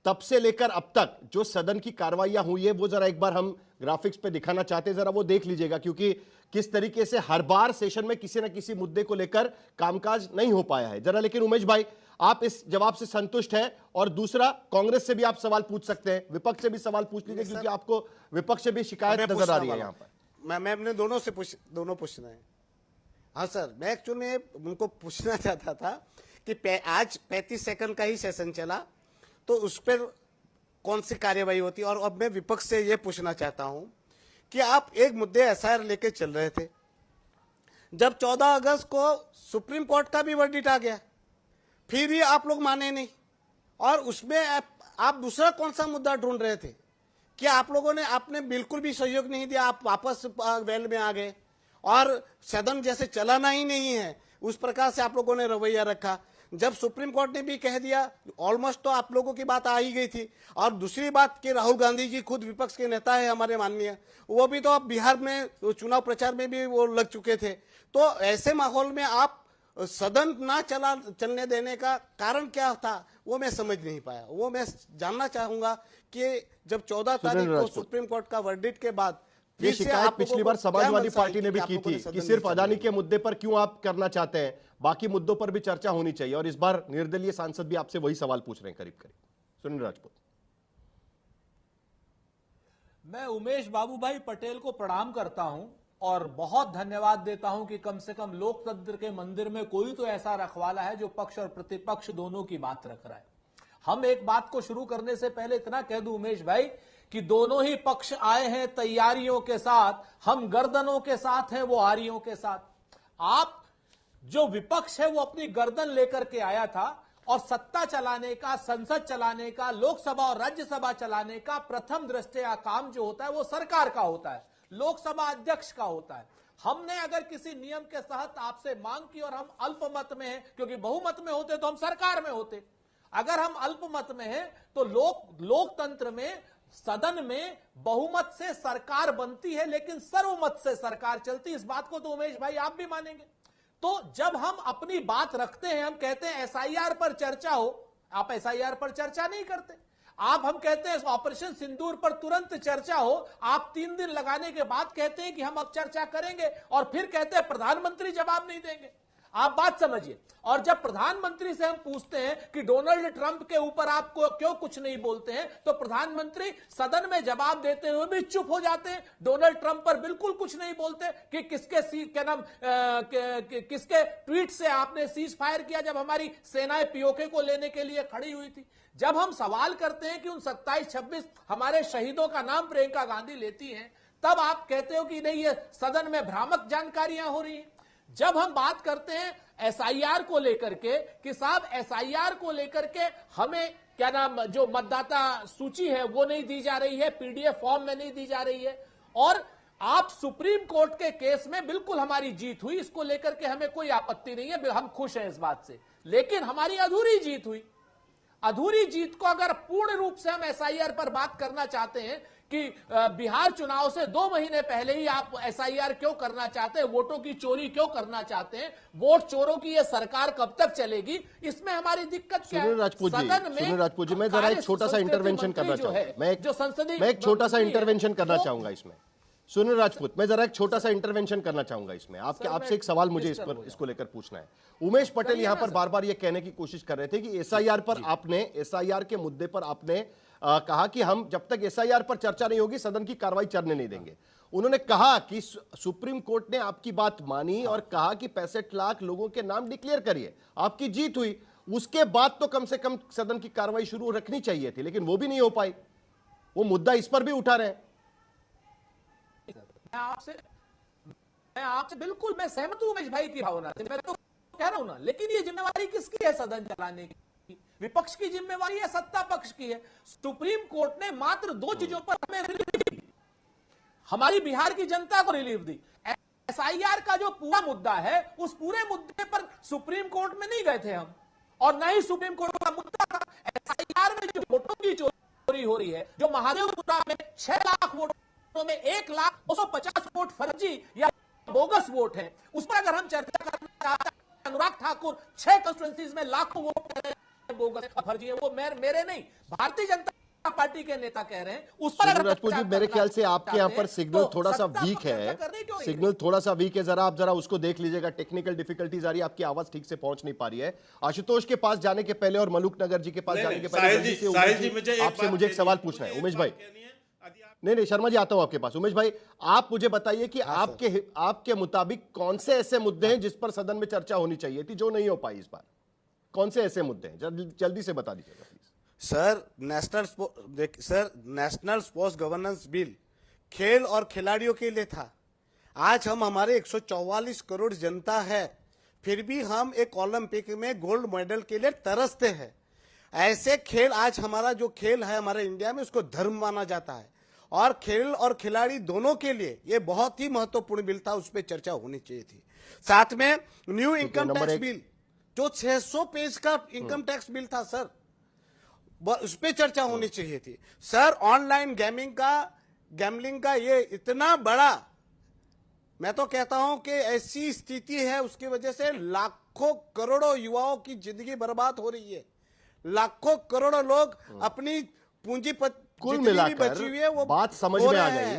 तब से लेकर अब तक जो सदन की कार्रवाइयां हुई है, वो जरा एक बार हम ग्राफिक्स पे दिखाना चाहते हैं, जरा वो देख लीजिएगा, क्योंकि किस तरीके से हर बार सेशन में किसी न किसी मुद्दे को लेकर कामकाज नहीं हो पाया है जरा। लेकिन उमेश भाई, आप इस जवाब से संतुष्ट हैं? और दूसरा, कांग्रेस से भी आप सवाल पूछ सकते हैं, विपक्ष से भी सवाल पूछ लीजिए, क्योंकि आपको विपक्ष से भी शिकायत नजर आ रही है यहाँ पर। मैं अपने दोनों पूछना है। हाँ सर, मैं एक्चुअली उनको पूछना चाहता था कि आज 35 सेकंड का ही सेशन चला, तो उस पर कौन सी कार्यवाही होती है। और अब मैं विपक्ष से यह पूछना चाहता हूं कि आप एक मुद्दे SIR लेके चल रहे थे, जब 14 अगस्त को सुप्रीम कोर्ट का भी वर्डिक्ट आ गया, फिर भी आप लोग माने नहीं, और उसमें आप दूसरा कौन सा मुद्दा ढूंढ रहे थे? कि आप लोगों ने, आपने बिल्कुल भी सहयोग नहीं दिया, आप वापस वेल में आ गए, और सदन जैसे चलाना ही नहीं है उस प्रकार से आप लोगों ने रवैया रखा। जब सुप्रीम कोर्ट ने भी कह दिया, ऑलमोस्ट तो आप लोगों की बात आ ही गई थी। और दूसरी बात कि राहुल गांधी जी खुद विपक्ष के नेता है हमारे माननीय, वो भी तो अब बिहार में चुनाव प्रचार में भी वो लग चुके थे। तो ऐसे माहौल में आप सदन ना चलने देने का कारण क्या था, वो मैं समझ नहीं पाया। वो मैं जानना चाहूंगा कि जब 14 तारीख को सुप्रीम कोर्ट का वर्डिक्ट के बाद, ये शिकायत पिछली बार समाजवादी पार्टी ने भी की थी कि सिर्फ अदानी के मुद्दे पर क्यों आप करना चाहते हैं, बाकी मुद्दों पर भी चर्चा होनी चाहिए, और इस बार निर्दलीय सांसद भी आपसे वही सवाल पूछ रहे हैं करीब करीब। सुनील राजपूत, मैं उमेश बाबू भाई पटेल को प्रणाम करता हूं और बहुत धन्यवाद देता हूं कि कम से कम लोकतंत्र के मंदिर में कोई तो ऐसा रखवाला है जो पक्ष और प्रतिपक्ष दोनों की बात रख रहा है। हम एक बात को शुरू करने से पहले इतना कह दूं उमेश भाई कि दोनों ही पक्ष आए हैं तैयारियों के साथ, हम गर्दनों के साथ हैं, वो आरियों के साथ। आप जो विपक्ष है वो अपनी गर्दन लेकर के आया था, और सत्ता चलाने का, संसद चलाने का, लोकसभा और राज्यसभा चलाने का प्रथम दृष्टया काम जो होता है वो सरकार का होता है, लोकसभा अध्यक्ष का होता है। हमने अगर किसी नियम के तहत आपसे मांग की और हम अल्पमत में हैं, क्योंकि बहुमत में होते तो हम सरकार में होते, अगर हम अल्पमत में हैं तो लोकतंत्र में सदन में बहुमत से सरकार बनती है लेकिन सर्वमत से सरकार चलती। इस बात को तो उमेश भाई आप भी मानेंगे। तो जब हम अपनी बात रखते हैं, हम कहते हैं एसआईआर पर चर्चा हो, आप एसआईआर पर चर्चा नहीं करते। हम कहते हैं ऑपरेशन सिंदूर पर तुरंत चर्चा हो, आप 3 दिन लगाने के बाद कहते हैं कि हम अब चर्चा करेंगे और फिर कहते हैं प्रधानमंत्री जवाब नहीं देंगे। आप बात समझिए। और जब प्रधानमंत्री से हम पूछते हैं कि डोनाल्ड ट्रंप के ऊपर आप क्यों कुछ नहीं बोलते हैं, तो प्रधानमंत्री सदन में जवाब देते हुए भी चुप हो जाते हैं। डोनाल्ड ट्रंप पर बिल्कुल कुछ नहीं बोलते कि किसके ट्वीट से आपने सीज फायर किया जब हमारी सेनाएं पीओके को लेने के लिए खड़ी हुई थी। जब हम सवाल करते हैं कि उन 27-26 हमारे शहीदों का नाम प्रियंका गांधी लेती हैं, तब आप कहते हो कि नहीं, ये सदन में भ्रामक जानकारियां हो रही हैं। जब हम बात करते हैं एसआईआर को लेकर के कि साहब एसआईआर को लेकर के हमें क्या नाम जो मतदाता सूची है वो नहीं दी जा रही है, पीडीएफ फॉर्म में नहीं दी जा रही है, और आप सुप्रीम कोर्ट के केस में बिल्कुल हमारी जीत हुई, इसको लेकर के हमें कोई आपत्ति नहीं है, हम खुश हैं इस बात से। लेकिन हमारी अधूरी जीत हुई। अधूरी जीत को अगर पूर्ण रूप से हम एसआईआर पर बात करना चाहते हैं कि बिहार चुनाव से 2 महीने पहले ही आप एसआईआर क्यों करना चाहते हैं, वोटों की चोरी क्यों करना चाहते हैं, वोट चोरों की ये सरकार कब तक चलेगी, इसमें हमारी दिक्कत क्या है? सुनील राजपूत जी, मैं जरा एक छोटा सा इंटरवेंशन करना चाहूंगा। मैं एक छोटा सा इंटरवेंशन करना चाहूंगा इसमें। सुनील राजपूत, मैं जरा एक छोटा सा इंटरवेंशन करना चाहूंगा इसमें। आपसे एक सवाल मुझे इसको लेकर पूछना है। उमेश पटेल यहां पर बार बार ये कहने की कोशिश कर रहे थे कि एसआईआर के मुद्दे पर आपने कहा कि हम जब तक एसआईआर पर चर्चा नहीं होगी सदन की कार्रवाई चलने नहीं देंगे। उन्होंने कहा कि सुप्रीम कोर्ट ने आपकी बात मानी और कहा कि 65 लाख लोगों के नाम डिक्लेयर करिए, आपकी जीत हुई। उसके बाद तो कम से कम सदन की कार्रवाई शुरू रखनी चाहिए थी, लेकिन वो भी नहीं हो पाई। वो मुद्दा इस पर भी उठा रहे हैं। मैं आपसे बिल्कुल मैं सहमत हूं उमेश भाई की भावना से, मैं तो कह रहा हूं ना, लेकिन ये जिम्मेवारी किसकी है सदन चलाने की? विपक्ष की जिम्मेवारी है, सत्ता पक्ष की है। सुप्रीम कोर्ट ने मात्र 2 चीजों पर हमें रिलीफ दी, हमारी बिहार की जनता को रिलीफ दी। एसआईआर का जो पूरा मुद्दा है, उस पूरे मुद्दे पर सुप्रीम कोर्ट में नहीं गए थे हम, और न ही सुप्रीम कोर्ट का मुद्दा था। एसआईआर में जो वोटों की चोरी हो रही है, जो महादेवपुरा में 6 लाख वोटों में 1,250 वोट फर्जी या बोगस वोट है, उस पर अगर हम चर्चा करना चाहते हैं, अनुराग ठाकुर 6 कंस्टिट्यूएंसीज में लाखों वोट बोगस फर्जी है, वो मेरे नहीं, भारतीय जनता पार्टी के नेता कह रहे हैं। उस पर अगर राजपूत जी, मेरे ख्याल से आपके यहाँ पर सिग्नल थोड़ा सा वीक है, जरा उसको देख लीजिएगा। टेक्निकल डिफिकल्टीज आ रही है, आपकी आवाज ठीक से पहुंच नहीं पा रही है। आशुतोष के पास जाने के पहले और मलूक नगर जी के पास जाने के पहले आपसे मुझे एक सवाल पूछना है। उमेश भाई, नहीं शर्मा जी, आता हूं आपके पास। उमेश भाई, आप मुझे बताइए कि आपके मुताबिक कौन से ऐसे मुद्दे हैं जिस पर सदन में चर्चा होनी चाहिए थी जो नहीं हो पाई इस बार? कौन से ऐसे मुद्दे हैं, जल्दी से बता दीजिएगा please. Sir, national sports governance bill खेल और खिलाड़ियों के लिए था। आज हमारे 144 करोड़ जनता है, फिर भी हम एक ओलंपिक में गोल्ड मेडल के लिए तरसते हैं। ऐसे खेल, आज हमारा जो खेल है हमारे इंडिया में, उसको धर्म माना जाता है, और खेल और खिलाड़ी दोनों के लिए ये बहुत ही महत्वपूर्ण बिल था, उस पर चर्चा होनी चाहिए थी। साथ में न्यू इनकम टैक्स बिल, जो 600 पेज का इनकम टैक्स बिल था सर, उस पर चर्चा होनी चाहिए थी। सर, ऑनलाइन गैमलिंग का ये इतना बड़ा, मैं तो कहता हूं कि ऐसी स्थिति है, उसकी वजह से लाखों करोड़ों युवाओं की जिंदगी बर्बाद हो रही है। लाखों करोड़ों लोग अपनी पूंजी कुल मिलाकर वो बात समझ में आ गई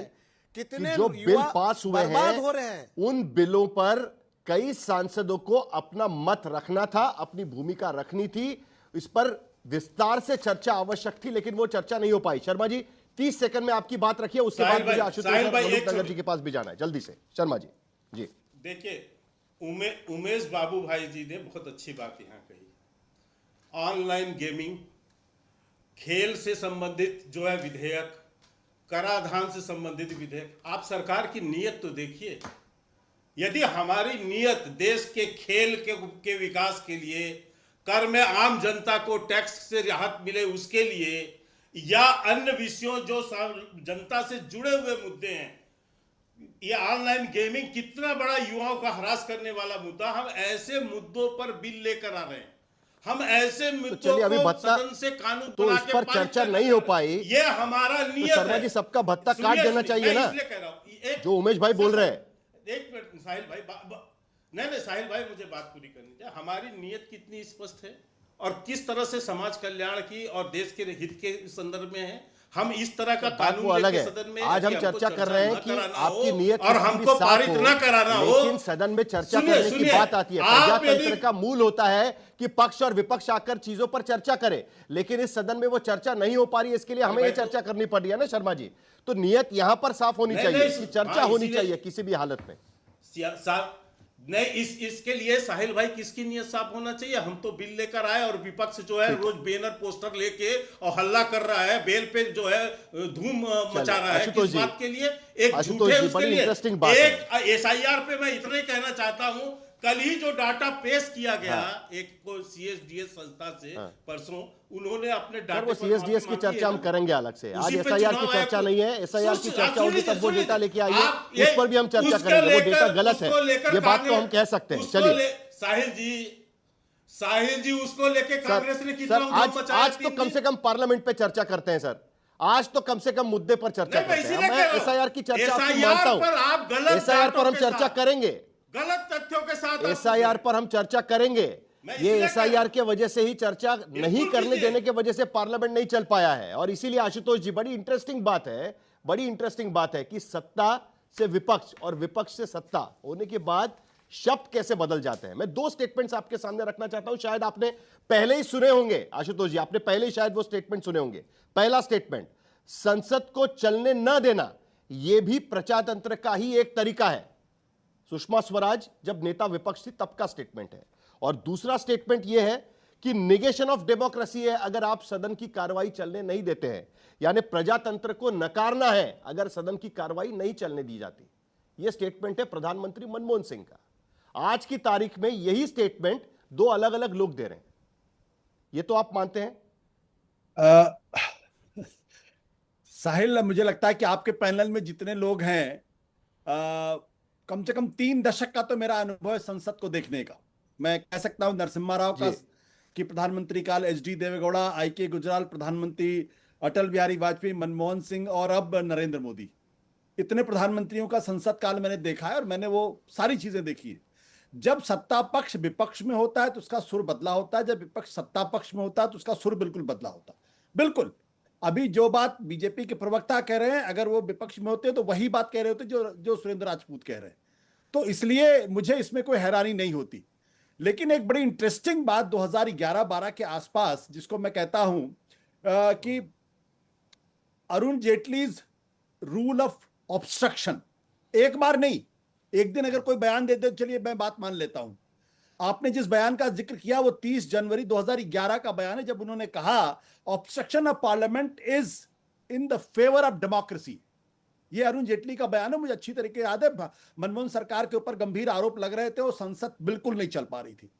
कितने जो बिल पास हुए हैं, उन बिलों पर कई सांसदों को अपना मत रखना था, अपनी भूमिका रखनी थी, इस पर विस्तार से चर्चा आवश्यक थी, लेकिन वो चर्चा नहीं हो पाई। शर्मा जी, 30 सेकंड में आपकी बात रखिए, उसके बाद मुझे आशुतोष नगर जी के पास भी जाना है, जल्दी से। शर्मा जी जी, देखिए, उमेश बाबू भाई जी ने बहुत अच्छी बात यहां कही। ऑनलाइन गेमिंग, खेल से संबंधित जो है विधेयक, कराधान से संबंधित विधेयक, आप सरकार की नीयत तो देखिए। यदि हमारी नीयत देश के खेल के विकास के लिए, कर में आम जनता को टैक्स से राहत मिले उसके लिए, या अन्य विषयों जो जनता से जुड़े हुए मुद्दे हैं, ये ऑनलाइन गेमिंग कितना बड़ा युवाओं का हरास करने वाला मुद्दा, हम ऐसे मुद्दों पर बिल लेकर आ रहे हैं। हम ऐसे मुद्दों अभी को भत्ता सदन से कानून तो बना इस के पर पारित चर्चा करना नहीं हो पाई, ये हमारा नियत तो शर्मा है। जी सबका भत्ता काट सुनिए, देना चाहिए मैं ना, इसलिए कह रहा हूं, जो उमेश भाई बोल रहे हैं। एक मिनट साहिल भाई, नहीं साहिल भाई मुझे बात पूरी करनी चाहिए। हमारी नीयत कितनी स्पष्ट है और किस तरह से समाज कल्याण की और देश के हित के संदर्भ में है। हम इस तरह का कानून अलग है। सदन में आज हम चर्चा कर रहे हैं कि आपकी नीयत और हमको पारित न कराना हो, लेकिन सदन में चर्चा करने की बात आती है। प्रजातंत्र का मूल होता है कि पक्ष और विपक्ष आकर चीजों पर चर्चा करे, लेकिन इस सदन में वो चर्चा नहीं हो पा रही है, इसके लिए हमें ये चर्चा करनी पड़ रही है ना शर्मा जी। तो नीयत यहां पर साफ होनी चाहिए कि चर्चा होनी चाहिए किसी भी हालत में। नहीं, इसके लिए साहिल भाई किसकी नीयत साफ होना चाहिए? हम तो बिल लेकर आए और विपक्ष जो है रोज बैनर पोस्टर लेके और हल्ला कर रहा है, बेल पे जो है धूम मचा रहा है। किस बात के लिए? एक झूठे उसके लिए। एक एसआईआर पे मैं इतना ही कहना चाहता हूं, कल ही जो डाटा पेश किया गया एक को सीएसडीएस संस्था से परसों, उन्होंने अपने डाटा वो सीएसडीएस की चर्चा हम करेंगे अलग से। आज एसआईआर की चर्चा नहीं है, एसआईआर की चर्चा होगी तब वो डेटा लेके आइए, उस पर भी हम चर्चा करेंगे। वो डेटा गलत है, ये बात तो हम कह सकते हैं। चलिए साहिल जी उसको लेके कांग्रेस ने कितना आज तो कम से कम पार्लियामेंट पे चर्चा करते हैं सर, आज तो कम से कम मुद्दे पर चर्चा करते हैं। मैं एसआईआर की चर्चा मानता हूं, एसआईआर पर हम चर्चा करेंगे, गलत तथ्यों के साथ एसआईआर पर हम चर्चा करेंगे। ये एसआईआर के वजह से ही चर्चा नहीं करने देने के वजह से पार्लियामेंट नहीं चल पाया है। और इसीलिए आशुतोष जी बड़ी इंटरेस्टिंग बात है, बड़ी इंटरेस्टिंग बात है कि सत्ता से विपक्ष और विपक्ष से सत्ता होने के बाद शब्द कैसे बदल जाते हैं। मैं दो स्टेटमेंट्स आपके सामने रखना चाहता हूं, शायद आपने पहले ही सुने होंगे आशुतोष जी, आपने पहले ही शायद वो स्टेटमेंट सुने होंगे। पहला स्टेटमेंट, संसद को चलने न देना यह भी प्रजातंत्र का ही एक तरीका है। सुषमा स्वराज जब नेता विपक्ष थी तब का स्टेटमेंट है। और दूसरा स्टेटमेंट यह है कि निगेशन ऑफ डेमोक्रेसी है अगर आप सदन की कार्रवाई चलने नहीं देते हैं, यानी प्रजातंत्र को नकारना है अगर सदन की कार्रवाई नहीं चलने दी जाती। यह स्टेटमेंट है प्रधानमंत्री मनमोहन सिंह का। आज की तारीख में यही स्टेटमेंट दो अलग अलग लोग दे रहे हैं। यह तो आप मानते हैं? साहिल, मुझे लगता है कि आपके पैनल में जितने लोग हैं, कम से कम 3 दशक का तो मेरा अनुभव है संसद को देखने का। मैं कह सकता हूं नरसिम्हा राव का कि प्रधानमंत्री काल, एचडी देवेगौड़ा, आईके गुजराल प्रधानमंत्री, अटल बिहारी वाजपेयी, मनमोहन सिंह और अब नरेंद्र मोदी, इतने प्रधानमंत्रियों का संसद काल मैंने देखा है और मैंने वो सारी चीजें देखी है। जब सत्ता पक्ष विपक्ष में होता है तो उसका सुर बदला होता है, जब विपक्ष सत्ता पक्ष में होता है तो उसका सुर बिल्कुल बदला होता है। बिल्कुल अभी जो बात बीजेपी के प्रवक्ता कह रहे हैं, अगर वो विपक्ष में होते तो वही बात कह रहे होते जो सुरेंद्र राजपूत कह रहे हैं। तो इसलिए मुझे इसमें कोई हैरानी नहीं होती। लेकिन एक बड़ी इंटरेस्टिंग बात 2011-12 के आसपास, जिसको मैं कहता हूं कि अरुण जेटलीज रूल ऑफ ऑब्स्ट्रक्शन, एक बार नहीं, एक दिन अगर कोई बयान देते तो चलिए मैं बात मान लेता हूं। आपने जिस बयान का जिक्र किया वो 30 जनवरी 2011 का बयान है, जब उन्होंने कहा obstruction of parliament is in the favour of democracy. ये अरुण जेटली का बयान है, मुझे अच्छी तरीके याद है। मनमोहन सरकार के ऊपर गंभीर आरोप लग रहे थे और संसद बिल्कुल नहीं चल पा रही थी।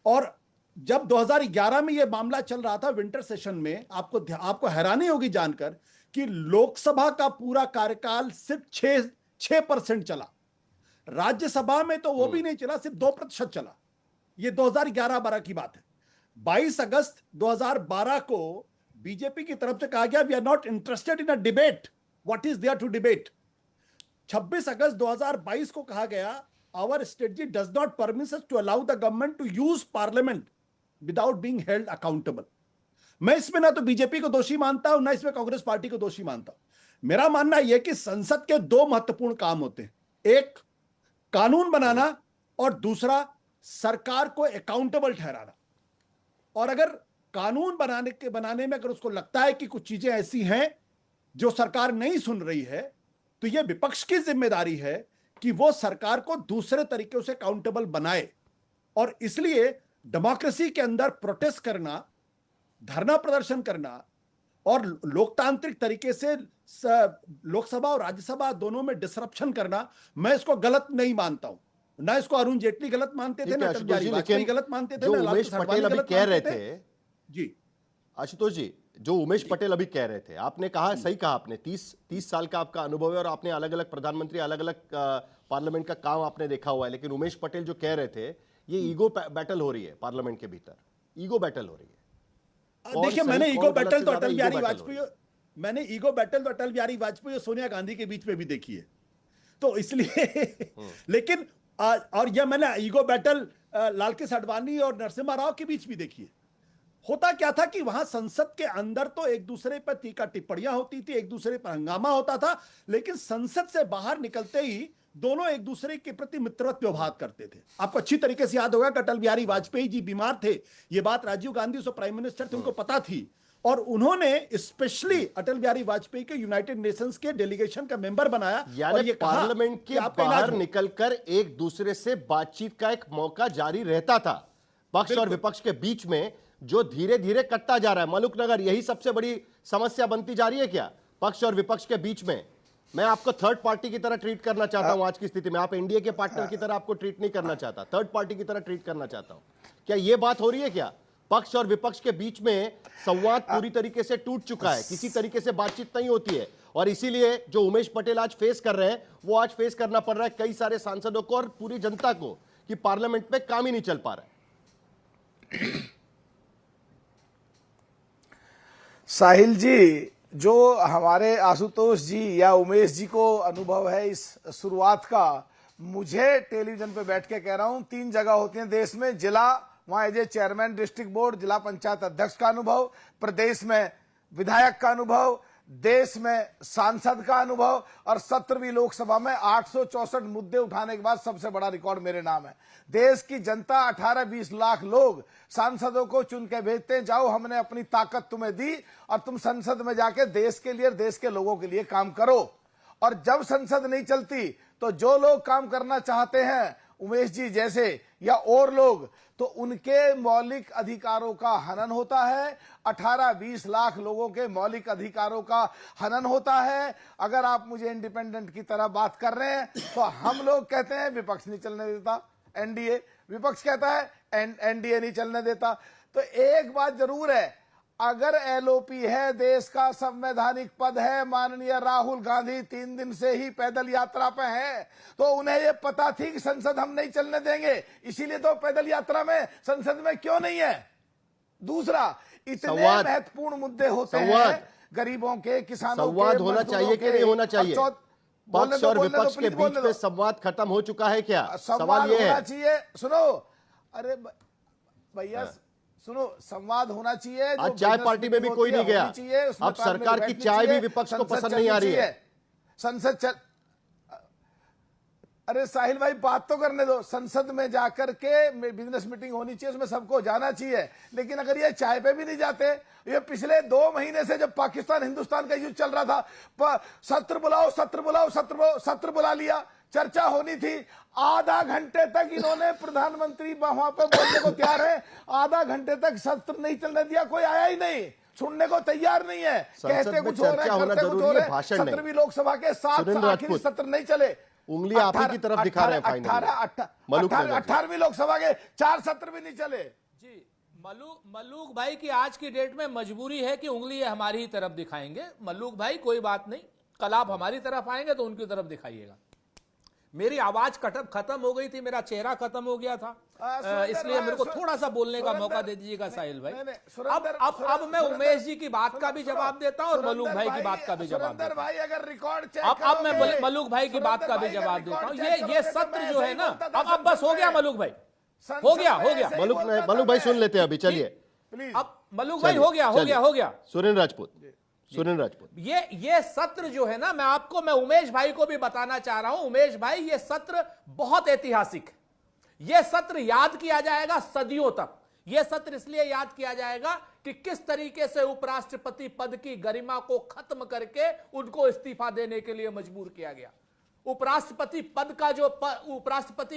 और जब 2011 में यह मामला चल रहा था विंटर सेशन में, आपको हैरानी होगी जानकर कि लोकसभा का पूरा कार्यकाल सिर्फ 6% चला, राज्यसभा में तो वो भी नहीं चला, सिर्फ 2% चला। ये 2011-12 की बात है। 22 अगस्त 2012 को बीजेपी की तरफ से कहा गया we are not interested in a debate, what is there to debate. 26 अगस्त 2022 को कहा गया our strategy does not permit us to allow the government to use parliament without being held accountable. मैं इसमें ना तो बीजेपी को दोषी मानता हूं, ना इसमें कांग्रेस पार्टी को दोषी मानता हूं। मेरा मानना यह कि संसद के 2 महत्वपूर्ण काम होते हैं, एक कानून बनाना और दूसरा सरकार को अकाउंटेबल ठहराना। और अगर कानून बनाने में अगर उसको लगता है कि कुछ चीजें ऐसी हैं जो सरकार नहीं सुन रही है, तो यह विपक्ष की जिम्मेदारी है कि वो सरकार को दूसरे तरीकों से अकाउंटेबल बनाए। और इसलिए डेमोक्रेसी के अंदर प्रोटेस्ट करना, धरना प्रदर्शन करना और लोकतांत्रिक तरीके से लोकसभा और राज्यसभा दोनों में डिसरप्शन करना, मैं इसको गलत नहीं मानता हूं। ना इसको अरुण जेटली गलत मानते थे, ठीक ना है अटल आशुतोष बिहारी जी, वाजपेयी लेकिन गलत मानते थे, जो ना लालकृष्ण उमेश आडवाणी पटेल अभी गलत कह रहे मानते थे, जी आशुतोष जी, जो उमेश पटेल अभी कह रहे थे, आपने कहा, सही कहा आपने, 30 साल का आपका अनुभव है और आपने अलग अलग प्रधानमंत्री, अलग अलग पार्लियामेंट का काम आपने देखा हुआ है, लेकिन उमेश पटेल जो कह रहे थे, ये ईगो बैटल हो रही है पार्लियामेंट के भीतर, ईगो बैटल हो रही है। देखिए, मैंने सही, ईगो कौन गलत बैटल से तो ज्यादा अटल ईगो बिहारी बैटल हो वाजपेयी, रही है। मैंने ईगो बैटल तो अटल बिहारी वाजपेयी और सोनिया गांधी के बीच में भी देखी है, तो इसलिए लेकिन और यह मैंने ईगो बैटल लालकृष्ण आडवाणी और नरसिम्हा राव के बीच भी देखी है। होता क्या था कि वहां संसद के अंदर तो एक दूसरे पर टीका टिप्पणियां होती थी, एक दूसरे पर हंगामा होता था, लेकिन संसद से बाहर निकलते ही दोनों एक दूसरे के प्रति मित्रवत व्यवहार करते थे। आपको अच्छी तरीके से याद होगा कि अटल बिहारी वाजपेयी जी बीमार थे, ये बात राजीव गांधी उस प्राइम मिनिस्टर थे, उनको पता थी, और उन्होंने स्पेशली अटल बिहारी वाजपेयी के यूनाइटेड नेशंस के डेलीगेशन का मेंबर बनाया और ये पार्लियामेंट के बाहर निकलकर एक दूसरे से बातचीत का एक मौका जारी रहता था। पक्ष और विपक्ष के बीच में जो धीरे धीरे कटता जा रहा है मलुक नगर, यही सबसे बड़ी समस्या बनती जा रही है क्या पक्ष और विपक्ष के बीच में? मैं आपको थर्ड पार्टी की तरह ट्रीट करना चाहता हूं आज की स्थिति में, आप एनडीए के पार्टनर की तरह आपको ट्रीट नहीं करना चाहता, थर्ड पार्टी की तरह ट्रीट करना चाहता हूं। क्या यह बात हो रही है क्या? पक्ष और विपक्ष के बीच में संवाद पूरी तरीके से टूट चुका है, किसी तरीके से बातचीत नहीं होती है, और इसीलिए जो उमेश पटेल आज फेस कर रहे हैं वो आज फेस करना पड़ रहा है कई सारे सांसदों को और पूरी जनता को कि पार्लियामेंट में काम ही नहीं चल पा रहा है। साहिल जी, जो हमारे आशुतोष जी या उमेश जी को अनुभव है इस शुरुआत का, मुझे टेलीविजन पे बैठ के कह रहा हूं 3 जगह होती हैं देश में, जिला वहां as a chairman district board, जिला पंचायत अध्यक्ष का अनुभव, प्रदेश में विधायक का अनुभव, देश में सांसद का अनुभव, और 17वीं लोकसभा में 864 मुद्दे उठाने के बाद सबसे बड़ा रिकॉर्ड मेरे नाम है। देश की जनता 18-20 लाख लोग सांसदों को चुन के भेजते हैं, जाओ हमने अपनी ताकत तुम्हें दी और तुम संसद में जाके देश के लिए, देश के लोगों के लिए काम करो। और जब संसद नहीं चलती तो जो लोग काम करना चाहते हैं, उमेश जी जैसे या और लोग, तो उनके मौलिक अधिकारों का हनन होता है, 18-20 लाख लोगों के मौलिक अधिकारों का हनन होता है। अगर आप मुझे इंडिपेंडेंट की तरह बात कर रहे हैं तो हम लोग कहते हैं विपक्ष नहीं चलने देता, एनडीए, विपक्ष कहता है एनडीए नहीं चलने देता। तो एक बात जरूर है, अगर एलओपी है, देश का संवैधानिक पद है, माननीय राहुल गांधी 3 दिन से ही पैदल यात्रा पे हैं, तो उन्हें ये पता थी कि संसद हम नहीं चलने देंगे, इसीलिए तो पैदल यात्रा में संसद में क्यों नहीं है। दूसरा, इतने महत्वपूर्ण मुद्दे होते हैं गरीबों के, किसानों के, संवाद होना चाहिए कि नहीं होना चाहिए? पक्ष और विपक्ष के बीच में संवाद खत्म हो चुका है क्या? सवाल ये है। चाहिए, सुनो, अरे भैया सुनो, संवाद होना चाहिए। आज चाय पार्टी में भी कोई नहीं गया, अब सरकार की चाय भी विपक्ष को पसंद नहीं आ रही है। संसद चल, अरे साहिल भाई बात तो करने दो। संसद में जाकर के बिजनेस मीटिंग होनी चाहिए, उसमें सबको जाना चाहिए, लेकिन अगर ये चाय पे भी नहीं जाते, ये पिछले 2 महीने से जब पाकिस्तान हिंदुस्तान का युद्ध चल रहा था, सत्र बुलाओ सत्र बुलाओ सत्र बुला लिया, चर्चा होनी थी, आधा घंटे तक इन्होंने प्रधानमंत्री वहां पर बोलने को तैयार है, आधा घंटे तक सत्र नहीं चलने दिया, कोई आया ही नहीं, सुनने को तैयार नहीं है, कहते कुछ हो रहा है, करते कुछ हो रहा है। 17वीं लोकसभा के 7 आखिरी सत्र नहीं चले, उंगली आप ही की तरफ दिखा रहे हैं। 18वीं लोकसभा के 4 सत्र भी नहीं चले। जी, मलूक भाई की आज की डेट में मजबूरी है कि उंगली हमारी ही तरफ दिखाएंगे। मलूक भाई कोई बात नहीं, कल आप हमारी तरफ आएंगे तो उनकी तरफ दिखाइएगा। मेरी आवाज खत्म हो गई थी, मेरा चेहरा खत्म हो गया था, इसलिए मेरे को थोड़ा सा बोलने का मौका दे दीजिएगा साहिल भाई। अब मैं उमेश जी की बात का भी जवाब देता हूँ और मलूक भाई की बात का भी जवाब देता हूँ। अगर रिकॉर्ड अब मैं मलूक भाई की बात का भी जवाब देता हूँ। ये सत्र जो है ना, अब बस हो गया मलूक भाई, हो गया। मलूक भाई सुन लेते हैं अभी, चलिए। अब मलूक भाई हो गया। सुरेंद्र राजपूत, ये सत्र जो है ना, मैं उमेश भाई को भी बताना चाह रहा हूं। उमेश भाई, ये सत्र बहुत ऐतिहासिक, ये सत्र याद किया जाएगा सदियों तक। ये सत्र इसलिए याद किया जाएगा कि किस तरीके से उपराष्ट्रपति पद की गरिमा को खत्म करके उनको इस्तीफा देने के लिए मजबूर किया गया। उपराष्ट्रपति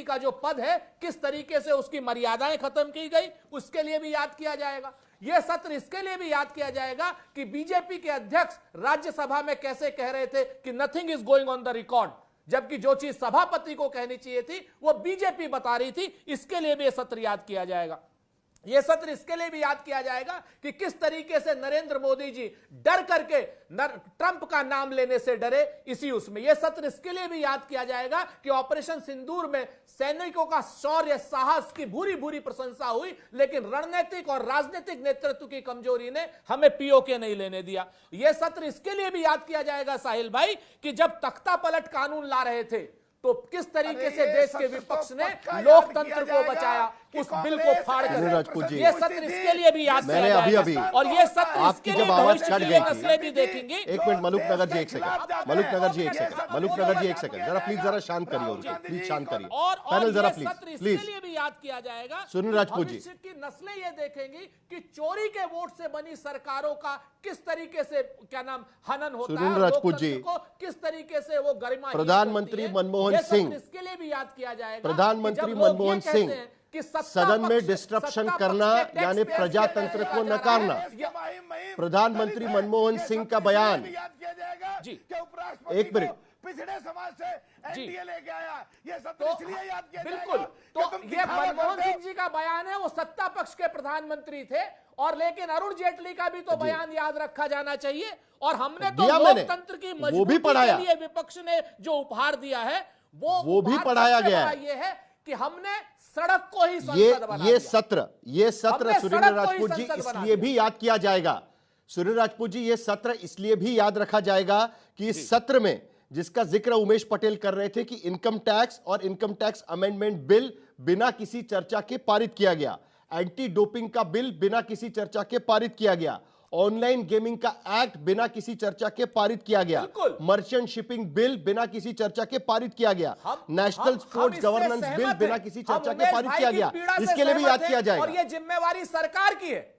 का जो पद है, किस तरीके से उसकी मर्यादाएं खत्म की गई, उसके लिए भी याद किया जाएगा। यह सत्र इसके लिए भी याद किया जाएगा कि बीजेपी के अध्यक्ष राज्यसभा में कैसे कह रहे थे कि nothing is going on the record, जबकि जो चीज सभापति को कहनी चाहिए थी वो बीजेपी बता रही थी। इसके लिए भी यह सत्र याद किया जाएगा। यह सत्र इसके लिए भी याद किया जाएगा कि किस तरीके से नरेंद्र मोदी जी डर करके ट्रंप का नाम लेने से डरे। इसी उसमें यह सत्र इसके लिए भी याद किया जाएगा कि ऑपरेशन सिंदूर में सैनिकों का शौर्य साहस की भूरी भूरी प्रशंसा हुई, लेकिन रणनीतिक और राजनीतिक नेतृत्व की कमजोरी ने हमें पीओके नहीं लेने दिया। यह सत्र इसके लिए भी याद किया जाएगा साहिल भाई कि जब तख्ता पलट कानून ला रहे थे तो किस तरीके से देश के विपक्ष ने लोकतंत्र को बचाया, उस बिल को फाड़ कर। ये सत्र इसके लिए भी याद किया जाएगा। और ये सत्र आपकी जब आवाज कट गई थी, भी देखेंगे। एक मिनट मलूक नगर जी, एक सेकंड मलूक नगर जी, एक सेकंड मलूक नगर जी, एक सेकंड जरा प्लीज, जरा शांत करिए उनको, प्लीज शांत करिए पैनल जरा प्लीज प्लीज। इसके लिए भी याद किया जाएगा। सुनील राजपूत जी, भविष्य की नस्लें ये देखेंगी कि चोरी के वोट से बनी सरकारों का किस तरीके से क्या नाम हनन होता है। सुनील राजपूत जी को किस तरीके से वो गरिमा, प्रधानमंत्री मनमोहन सिंह, इसके लिए भी याद किया जाएगा। प्रधानमंत्री मनमोहन सिंह सदन में डिस्ट्रप्शन करना यानी प्रजातंत्र को नकारना। प्रधानमंत्री मनमोहन सिंह का बयान, जी एक मिनट, पिछड़े समाज से एनडीए लेके आया, ये सब तो इसलिए याद किया बिल्कुल। तो ये मनमोहन सिंह जी का बयान है, वो सत्ता पक्ष के प्रधानमंत्री थे। और लेकिन अरुण जेटली का भी तो बयान याद रखा जाना चाहिए। और हमने तो लोकतंत्र की मजबूती के लिए विपक्ष ने जो उपहार दिया है वो भी पढ़ाया गया है। ये है कि हमने सड़क को ही संसद बना दिया। ये सत्र सुरेंद्र राजपूत जी इसलिए भी याद किया जाएगा। सुरेंद्र राजपूत जी, ये सत्र इसलिए भी याद रखा जाएगा कि इस सत्र में जिसका जिक्र उमेश पटेल कर रहे थे कि इनकम टैक्स और इनकम टैक्स अमेंडमेंट बिल बिना किसी चर्चा के पारित किया गया, एंटी डोपिंग का बिल बिना किसी चर्चा के पारित किया गया, ऑनलाइन गेमिंग का एक्ट बिना किसी चर्चा के पारित किया गया, मर्चेंट शिपिंग बिल बिना किसी चर्चा के पारित किया गया, नेशनल स्पोर्ट्स गवर्नेंस बिल बिना किसी चर्चा के पारित किया गया। इसके लिए भी याद किया जाएगा। और ये जिम्मेवारी सरकार की है,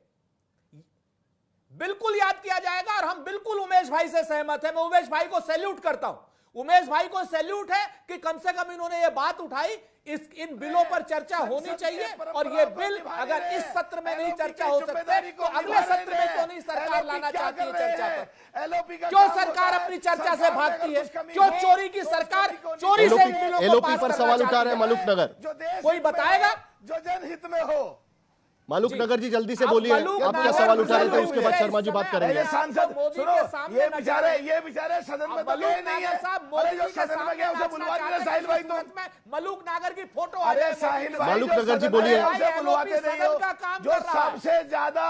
बिल्कुल याद किया जाएगा। और हम बिल्कुल उमेश भाई से सहमत हैं। मैं उमेश भाई को सैल्यूट करता हूं। उमेश भाई को सैल्यूट है कि कम से कम इन्होंने ये बात उठाई, इन बिलों पर चर्चा होनी चाहिए। और ये बिल अगर इस सत्र में नहीं चर्चा हो सकते तो अगले सत्र में क्यों नहीं सरकार लाना चाहती है चर्चा पर? क्यों सरकार अपनी चर्चा से भागती है? क्यों चोरी की सरकार चोरी से एलओपी पर सवाल उठा रहे हैं मलूक नगर, कोई बताएगा? जो जनहित में हो। मालूक नगर जी जल्दी से बोलिए, आप क्या सवाल उठा रहे थे, उसके बाद शर्मा जी बात करेंगे। सांसद सुनो, ये बेचारे सदन में तो गए नहीं है। अरे जो सदन में गया उसे बुलवा दीजिए साहिल भाई। तो मलूक नागर की फोटो, अरे साहिल भाई, मालूक नगर जी बोलिए, उसे बुलवाते नहीं हो। जो सबसे ज्यादा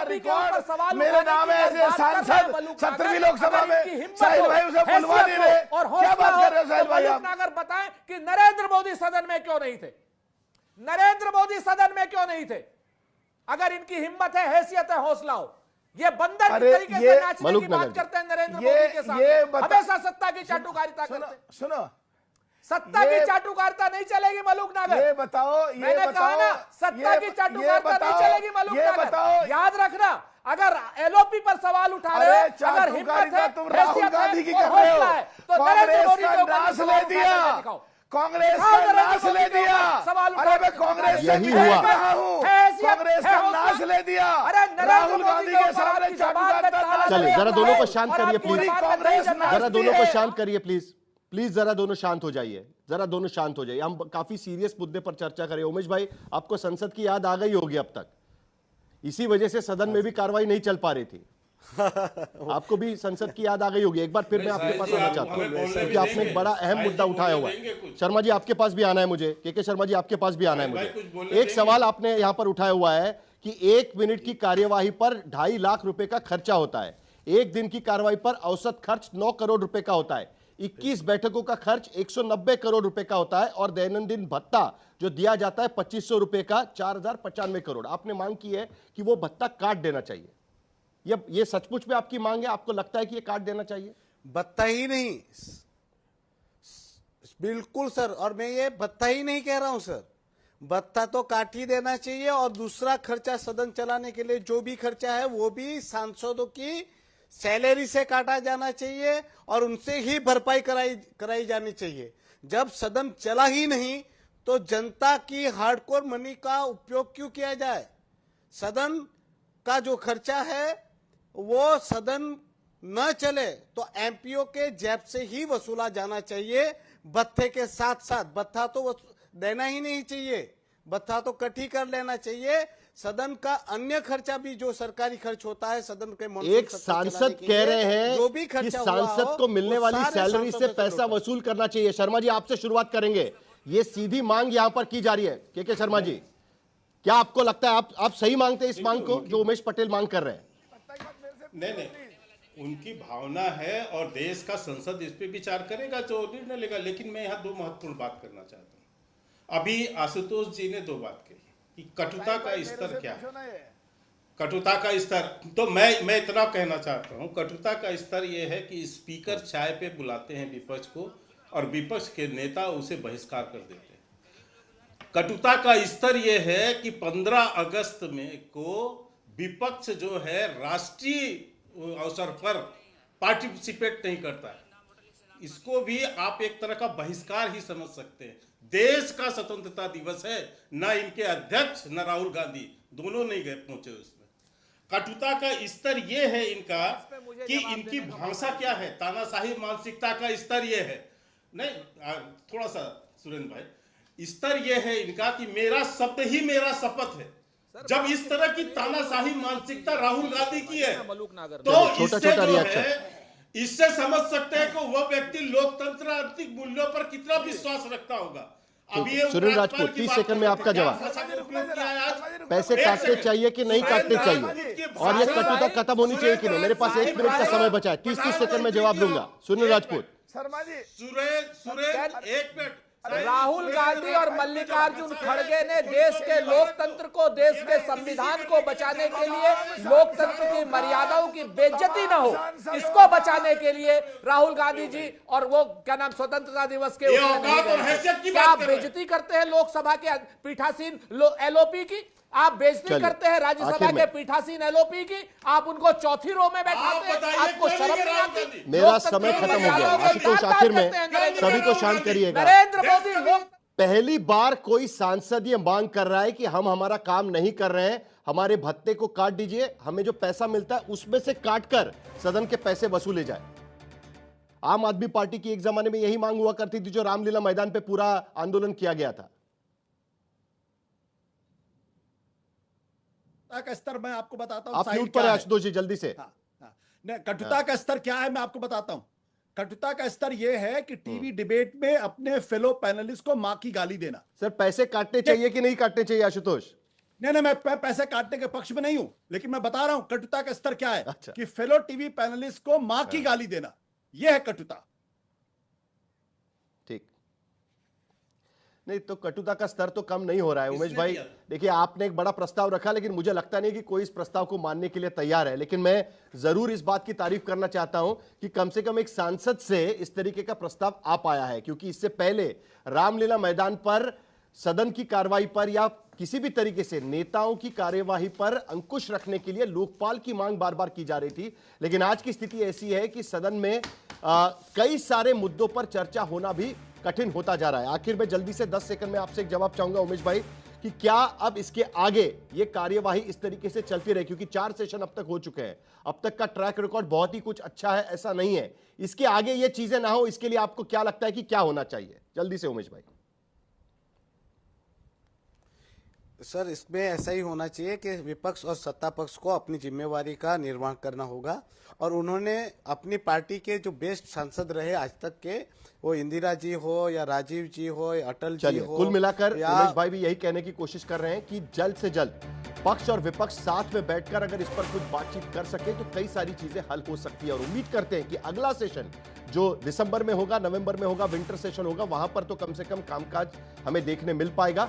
रिकॉर्ड मेरे नाम है ऐसे सांसद 17वीं लोकसभा में, साहिल भाई उसे बुलवा नहीं रहे। क्या बात कर रहे हो साहिल भाई? मलूक नागर बताएं कि नरेंद्र मोदी सदन में क्यों नहीं थे? नरेंद्र मोदी सदन में क्यों नहीं थे? अगर इनकी हिम्मत है, हैसियत है, हौसला हो, ये बंदर की तरीके से नाचने की बात करते हैं नरेंद्र मोदी के सामने। हमेशा सत्ता की चाटुकारिता करते हैं। सुनो, सत्ता की चाटुकारिता नहीं चलेगी मलूक नागर। ये बताओ, मैंने कहा ना, सत्ता की चाटुकारिता नहीं चलेगी मलूक नागर। याद रखना, अगर एलओपी पर सवाल उठा रहे हैं, अगर हिम्मत है, तुम राहुल गांधी की कर रहे हो, तो नरेंद्र मोदी को नाश ले दिया, कांग्रेस का नाश ले दिया। अरे मैं कांग्रेस यही हुआ, कांग्रेस का नाश ले दिया। राहुल गांधी के सामने चाटुकारिता। चलिए जरा दोनों को शांत करिए प्लीज, जरा दोनों को शांत करिए प्लीज, प्लीज जरा दोनों शांत हो जाइए, जरा दोनों शांत हो जाइए। हम काफी सीरियस मुद्दे पर चर्चा करें। उमेश भाई, आपको संसद की याद आ गई होगी अब तक, इसी वजह से सदन में भी कार्रवाई नहीं चल पा रही थी। आपको भी संसद की याद आ गई होगी। एक बार फिर मैं आपके पास आना चाहता हूं क्योंकि आपने एक बड़ा अहम मुद्दा उठाया हुआ है। शर्मा जी आपके पास भी आना है मुझे, के शर्मा जी आपके पास भी आना है मुझे। एक सवाल आपने यहां पर उठाया हुआ है कि 1 मिनट की कार्यवाही पर 2.5 लाख रुपए का खर्चा होता है, 1 दिन की कार्रवाई पर औसत खर्च 9 करोड़ रुपए का होता है, 21 बैठकों का खर्च 190 करोड़ रुपए का होता है और दैनंदिन भत्ता जो दिया जाता है 2500 रुपए का 4095 करोड़। आपने मांग की है कि वो भत्ता काट देना चाहिए। ये सचमुच में आपकी मांग है? आपको लगता है कि ये काट देना चाहिए? भत्ता ही नहीं, बिल्कुल सर। और मैं ये भत्ता ही नहीं कह रहा हूं सर, भत्ता तो काट ही देना चाहिए। और दूसरा खर्चा सदन चलाने के लिए जो भी खर्चा है वो भी सांसदों की सैलरी से काटा जाना चाहिए और उनसे ही भरपाई कराई जानी चाहिए। जब सदन चला ही नहीं तो जनता की हार्डकोर मनी का उपयोग क्यों किया जाए? सदन का जो खर्चा है वो सदन न चले तो एमपीओ के जेब से ही वसूला जाना चाहिए। भत्ते के साथ साथ, भत्ता तो देना ही नहीं चाहिए, भत्ता तो कट ही कर लेना चाहिए। सदन का अन्य खर्चा भी जो सरकारी खर्च होता है सदन के एक सांसद कह रहे हैं जो भी कि खर्चा सांसद को मिलने वाली सैलरी से पैसा वसूल करना चाहिए। शर्मा जी, आपसे शुरुआत करेंगे। ये सीधी मांग यहां पर की जा रही है। के शर्मा जी, क्या आपको लगता है आप सही मांगते हैं इस मांग को जो उमेश पटेल मांग कर रहे हैं? नहीं, उनकी भावना है और देश का संसद इस पे विचार करेगा, जो निर्णय लेगा। लेकिन मैं यहाँ दो महत्वपूर्ण बात करना चाहता हूँ। अभी आशुतोष जी ने दो बात कही कि कटुता का स्तर क्या है। कटुता का स्तर तो मैं इतना कहना चाहता हूँ, कटुता का स्तर यह है कि स्पीकर चाय पे बुलाते हैं विपक्ष को और विपक्ष के नेता उसे बहिष्कार कर देते हैं। कटुता का स्तर यह है कि 15 अगस्त में को विपक्ष जो है राष्ट्रीय अवसर पर पार्टिसिपेट नहीं करता है। इसको भी आप एक तरह का बहिष्कार ही समझ सकते हैं। देश का स्वतंत्रता दिवस है, ना इनके अध्यक्ष न राहुल गांधी दोनों नहीं गए पहुंचे उसमें। कटुता का स्तर ये है इनका कि इनकी भाषा क्या है, तानाशाही मानसिकता का स्तर ये है। नहीं, थोड़ा सा सुरेंद्र भाई, स्तर ये है इनका कि मेरा शब्द ही मेरा शपथ है। जब इस तरह की तानाशाही मानसिकता राहुल गांधी की है तो इससे जो है, इससे समझ सकते हैं कि वह व्यक्ति लोकतंत्र आर्थिक मूल्यों पर कितना विश्वास रखता होगा। अभी सुनील राजपूत, 30 सेकंड में आपका जवाब। पैसे काटने चाहिए कि नहीं काटने चाहिए, और ये कटुता खत्म होनी चाहिए कि नहीं? मेरे पास 1 मिनट का समय बचा है, 30 सेकंड में जवाब दूंगा। सुनील राजपूत। शर्मा जी, सुरेश 1 मिनट। राहुल गांधी और मल्लिकार्जुन खड़गे ने देश के लोकतंत्र को, देश के संविधान को बचाने के लिए, लोकतंत्र की मर्यादाओं की बेइज्जती न हो, इसको बचाने के लिए राहुल गांधी जी और वो क्या नाम स्वतंत्रता दिवस के क्या आप बेइज्जती करते हैं लोकसभा के पीठासीन एलओपी की? आप बेइज्जती करते हैं राज्यसभा के पीठासीन एलओपी की? आप उनको चौथी रो में बैठाते हैं, आपको शर्म नहीं आती? मेरा समय खत्म हो गया। आशुतोष, आखिर में सभी को शांत करिएगा। नरेंद्र मोदी लोग पहली बार कोई सांसद ये मांग कर रहा है कि हम हमारा काम नहीं कर रहे हैं, हमारे भत्ते को काट दीजिए, हमें जो पैसा मिलता है उसमें से काटकर सदन के पैसे वसूले जाए। आम आदमी पार्टी की एक जमाने में यही मांग हुआ करती थी, जो रामलीला मैदान पे पूरा आंदोलन किया गया था। का स्तर मैं आपको बताता हूं। आप म्यूट पर आशुतोष जी, जल्दी से। कटुता का स्तर क्या है मैं आपको बताता हूं। कटुता का स्तर यह है कि टीवी डिबेट में अपने फेलो पैनलिस्ट को मां की गाली देना। सर, पैसे काटने चाहिए कि नहीं काटने चाहिए आशुतोष? नहीं, मैं पैसे काटने के पक्ष में नहीं हूं, लेकिन मैं बता रहा हूं कटुता का स्तर क्या है। अच्छा। कि फेलो टीवी पैनलिस्ट को मां की गाली देना, यह है कटुता। ठीक नहीं, तो कटुता का स्तर तो कम नहीं हो रहा है। उमेश भाई, देखिए, आपने एक बड़ा प्रस्ताव रखा, लेकिन मुझे लगता नहीं कि कोई इस प्रस्ताव को मानने के लिए तैयार है। लेकिन मैं जरूर इस बात की तारीफ करना चाहता हूं कि कम से कम एक सांसद से इस तरीके का प्रस्ताव आ पाया है, क्योंकि इससे पहले रामलीला मैदान पर सदन की कार्रवाई पर या किसी भी तरीके से नेताओं की कार्यवाही पर अंकुश रखने के लिए लोकपाल की मांग बार बार की जा रही थी। लेकिन आज की स्थिति ऐसी है कि सदन में कई सारे मुद्दों पर चर्चा होना भी कठिन होता जा रहा है। आखिर में जल्दी से 10 सेकंड में आपसे एक जवाब चाहूंगा उमेश भाई, कि क्या अब इसके आगे ये कार्यवाही इस तरीके से चलती रहे, क्योंकि 4 सेशन अब तक हो चुके हैं, अब तक का ट्रैक रिकॉर्ड बहुत ही कुछ अच्छा है, ऐसा नहीं है। इसके आगे ये चीजें ना हो, इसके लिए आपको क्या लगता है कि क्या होना चाहिए? जल्दी से उमेश भाई। सर, इसमें ऐसा ही होना चाहिए कि विपक्ष और सत्ता पक्ष को अपनी जिम्मेवारी का निर्वहन करना होगा, और उन्होंने अपनी पार्टी के जो बेस्ट सांसद रहे आज तक के, वो इंदिरा जी हो या राजीव जी हो या अटल जी हो, कुल मिलाकर उमेश भाई भी यही कहने की कोशिश कर रहे हैं कि जल्द से जल्द पक्ष और विपक्ष साथ में बैठकर अगर इस पर कुछ बातचीत कर सके तो कई सारी चीजें हल हो सकती है। और उम्मीद करते हैं कि अगला सेशन जो दिसंबर में होगा, नवंबर में होगा, विंटर सेशन होगा, वहां पर तो कम से कम कामकाज हमें देखने मिल पाएगा।